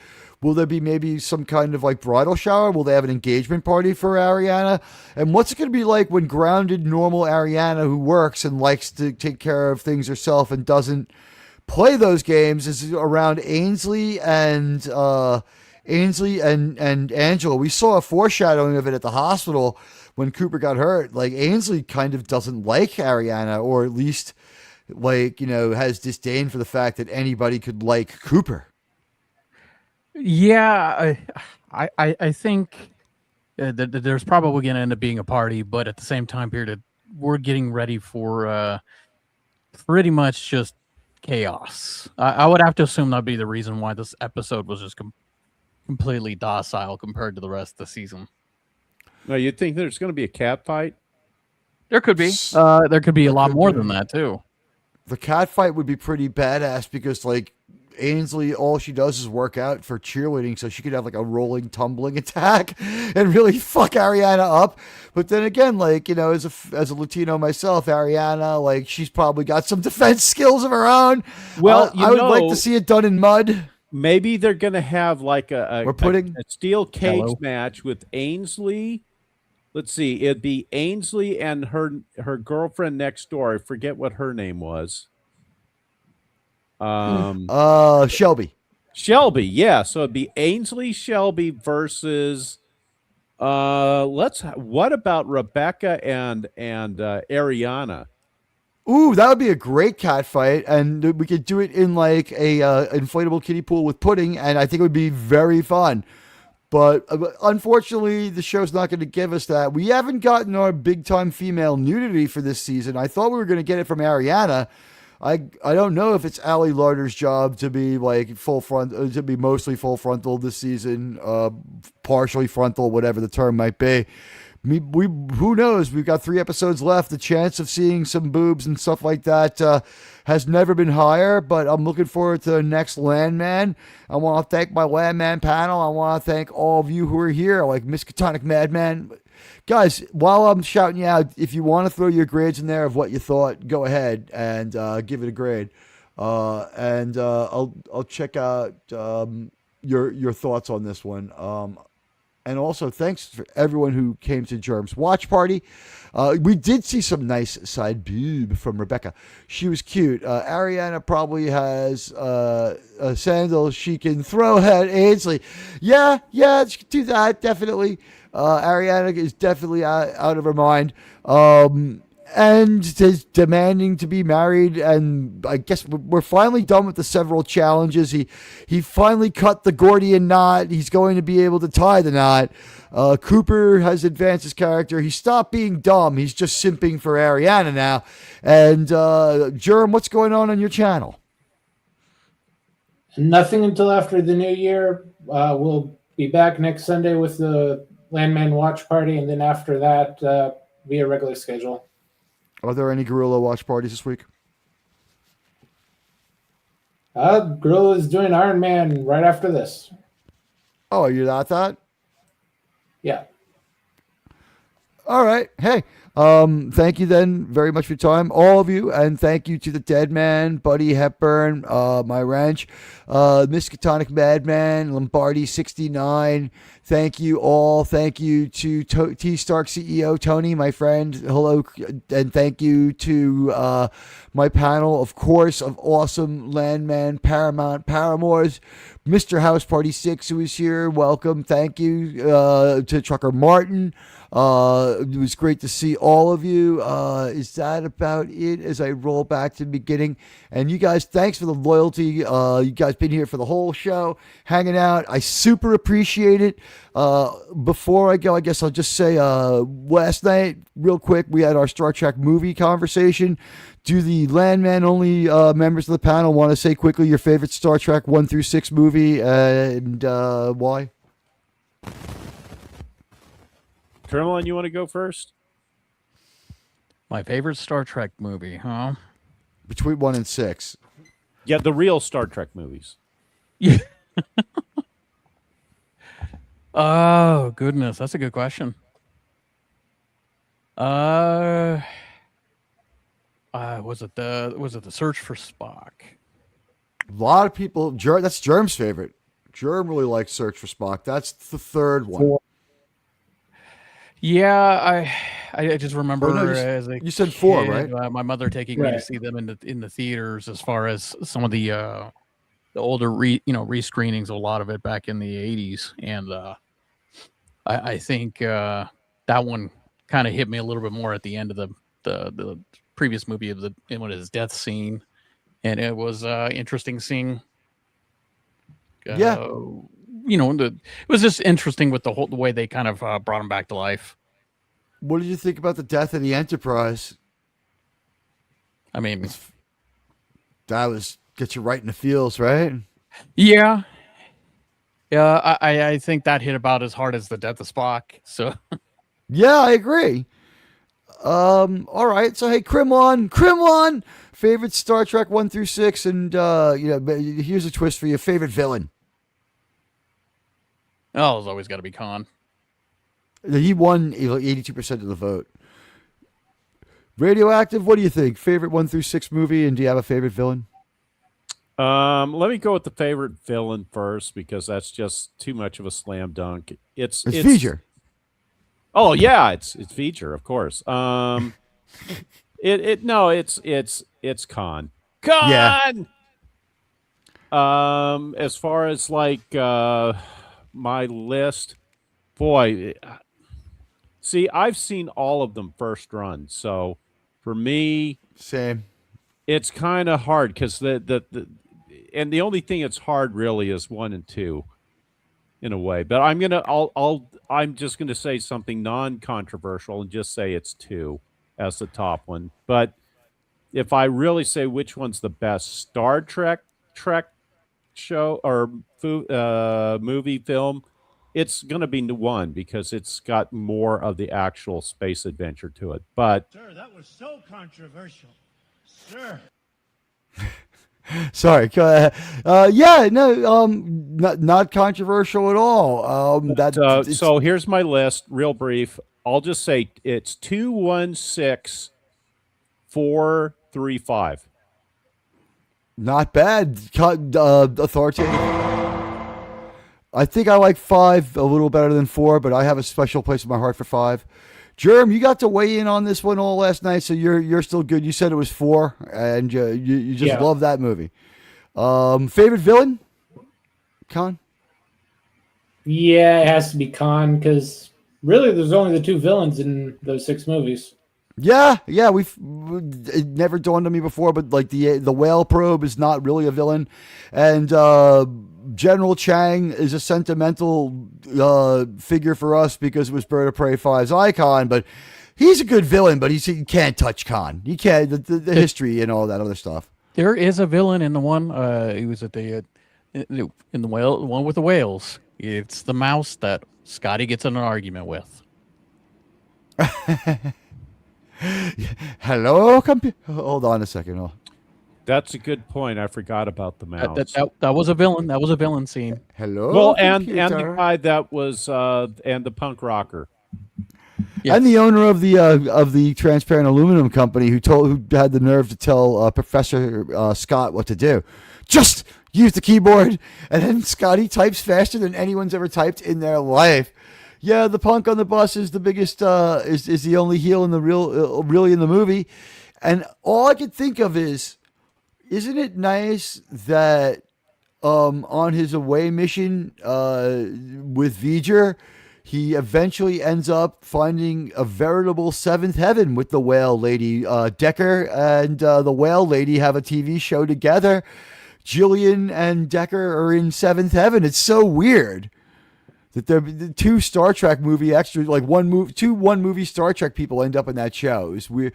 will there be maybe some kind of like bridal shower? Will they have an engagement party for Ariana? And what's it going to be like when grounded, normal Ariana, who works and likes to take care of things herself and doesn't play those games, is around Ainsley and Angela? We saw a foreshadowing of it at the hospital when Cooper got hurt. Like, Ainsley kind of doesn't like Ariana, or at least has disdain for the fact that anybody could like Cooper. Yeah, I think that there's probably going to end up being a party, but at the same time period, we're getting ready for pretty much just chaos. I would have to assume that'd be the reason why this episode was just completely docile compared to the rest of the season. No, you'd think there's going to be a cat fight? There could be. There could be a lot more than that, too. The cat fight would be pretty badass because, like, Ainsley, all she does is work out for cheerleading, so she could have, like, a rolling, tumbling attack and really fuck Ariana up. But then again, like, as a Latino myself, Ariana, like, she's probably got some defense skills of her own. Well, I would like to see it done in mud. Maybe they're going to have, like, a steel cage match with Ainsley. Let's see. It'd be Ainsley and her girlfriend next door. I forget what her name was. Shelby. Shelby, yeah. So it'd be Ainsley Shelby versus what about Rebecca and Ariana? Ooh, that would be a great cat fight, and we could do it in like a inflatable kiddie pool with pudding, and I think it would be very fun. But unfortunately, the show's not going to give us that. We haven't gotten our big-time female nudity for this season. I thought we were going to get it from Ariana. I don't know if it's Ali Larder's job to be like to be mostly full frontal this season, partially frontal, whatever the term might be. Who knows? We've got 3 episodes left. The chance of seeing some boobs and stuff like that has never been higher, but I'm looking forward to the next Landman. I want to thank my Landman panel. I want to thank all of you who are here, like Miskatonic Madman. Guys, while I'm shouting you out, if you want to throw your grades in there of what you thought, go ahead and give it a grade. I'll check out your thoughts on this one. And also, thanks for everyone who came to Germ's watch party. We did see some nice side boob from Rebecca. She was cute. Ariana probably has a sandal she can throw at Ainsley. Yeah, she can do that, definitely. Ariana is definitely out of her mind. And is demanding to be married, and I guess we're finally done with the several challenges. He finally cut the Gordian knot. He's going to be able to tie the knot. Cooper has advanced his character. He stopped being dumb. He's just simping for Ariana now. And Jerm, what's going on your channel? Nothing until after the new year. We'll be back next Sunday with the Landman watch party, and then after that, be a regular schedule. Are there any Gorilla watch parties this week? Gorilla is doing Iron Man right after this. Oh, are you at that? Yeah. All right. Hey, thank you then very much for your time, all of you, and thank you to the Dead Man, Buddy Hepburn, my ranch, Miskatonic Madman, Lombardi 69. Thank you all. Thank you to T Stark CEO Tony, my friend. Hello, and thank you to my panel, of course, of awesome Landman Paramount Paramours. Mr. House Party 6, who is here, welcome. Thank you to Trucker Martin. It was great to see all of you. Is that about it as I roll back to the beginning? And you guys, thanks for the loyalty. You guys been here for the whole show, hanging out. I super appreciate it. Before I go, I guess I'll just say last night, real quick, we had our Star Trek movie conversation. Do the Landman only members of the panel want to say quickly your favorite Star Trek 1 through 6 movie and why? Tremlin, you want to go first? My favorite Star Trek movie, huh? Between 1 and 6. Yeah, the real Star Trek movies. Yeah. Oh, goodness. That's a good question. Was it the Search for Spock? A lot of people, that's Germ's favorite. Germ really likes Search for Spock. That's the third one. Yeah, I just remember as you said 4, right? My mother taking me to see them in the theaters. As far as some of the older rescreenings, a lot of it back in the 80s, and I think that one kind of hit me a little bit more at the end of the previous movie of his death scene, and it was interesting seeing. It was just interesting with the way they kind of brought him back to life. What did you think about the death of the Enterprise? I mean, that was get you right in the feels, right? Yeah. I think that hit about as hard as the death of Spock. So, yeah, I agree. All right. So, hey, Krimlon, favorite Star Trek 1 through 6, and here's a twist for you: favorite villain. Oh, it's always got to be Khan. He won 82% of the vote. Radioactive, what do you think? Favorite 1 through 6 movie, and do you have a favorite villain? Let me go with the favorite villain first because that's just too much of a slam dunk. It's V'ger. Oh yeah, it's V'ger, of course. It's Khan. Khan. Yeah. As far as like my list, boy, see, I've seen all of them first run, so for me, same. It's kind of hard because the only thing that's hard really is 1 and 2, in a way. But I'm just gonna say something non-controversial and just say it's 2 as the top one. But if I really say which one's the best Star Trek show or movie film, it's going to be 1 because it's got more of the actual space adventure to it. But sir, that was so controversial, sir. Sorry. Not controversial at all. So here's my list, real brief. I'll just say it's 216435. Not bad. Authoritative. I think I like 5 a little better than 4, but I have a special place in my heart for 5. Germ, you got to weigh in on this one all last night, so you're still good. You said it was 4, and you just love that movie. Favorite villain? Con? Yeah, it has to be Khan because really, there's only the 2 villains in those 6 movies. Yeah. It never dawned on me before, but like the whale probe is not really a villain, and General Chang is a sentimental figure for us because it was Bird of Prey 5's icon, but he's a good villain, but he can't touch Khan. He can't the history and all that other stuff. There is a villain in the one. He was at the in the one with the whales. It's the mouse that Scotty gets in an argument with. Hello, hold on a second. Oh. That's a good point. I forgot about the mouse. That was a villain. That was a villain scene. Hello. Well, and the guy that was and the punk rocker. Yes. And the owner of the transparent aluminum company who had the nerve to tell Professor Scott what to do. Just use the keyboard, and then Scotty types faster than anyone's ever typed in their life. Yeah, the punk on the bus is the biggest. Is the only heel in the really in the movie, and all I could think of is, isn't it nice that on his away mission with V'ger, he eventually ends up finding a veritable seventh heaven with the whale lady. Decker and the whale lady have a TV show together. Jillian and Decker are in seventh heaven. It's so weird that the 2 Star Trek movie extras, like one movie Star Trek people end up in that show. It's weird.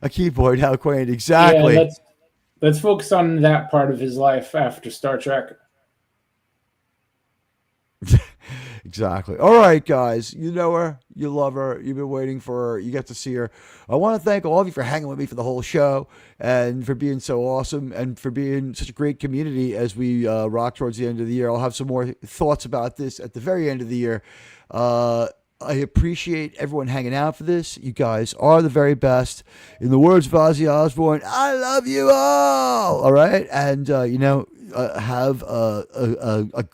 A keyboard, how quaint. Exactly. Yeah, let's focus on that part of his life after Star Trek. Exactly. All right, guys. You know her. You love her. You've been waiting for her. You get to see her. I want to thank all of you for hanging with me for the whole show and for being so awesome and for being such a great community as we rock towards the end of the year. I'll have some more thoughts about this at the very end of the year. I appreciate everyone hanging out for this. You guys are the very best. In the words of Ozzy Osbourne, I love you all. All right. And, have a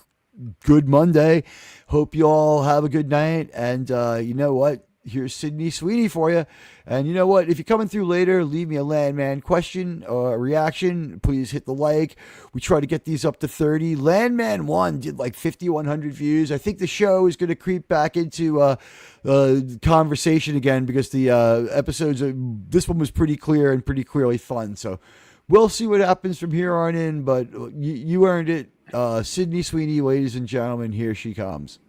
good Monday. Hope you all have a good night. And you know what? Here's Sydney Sweeney for you. And you know what? If you're coming through later, leave me a Landman question or a reaction. Please hit the like. We try to get these up to 30. Landman 1 did like 5,100 views. I think the show is going to creep back into conversation again because the episodes, this one was pretty clear and pretty clearly fun. So we'll see what happens from here on in, but you earned it. Sydney Sweeney, ladies and gentlemen, here she comes.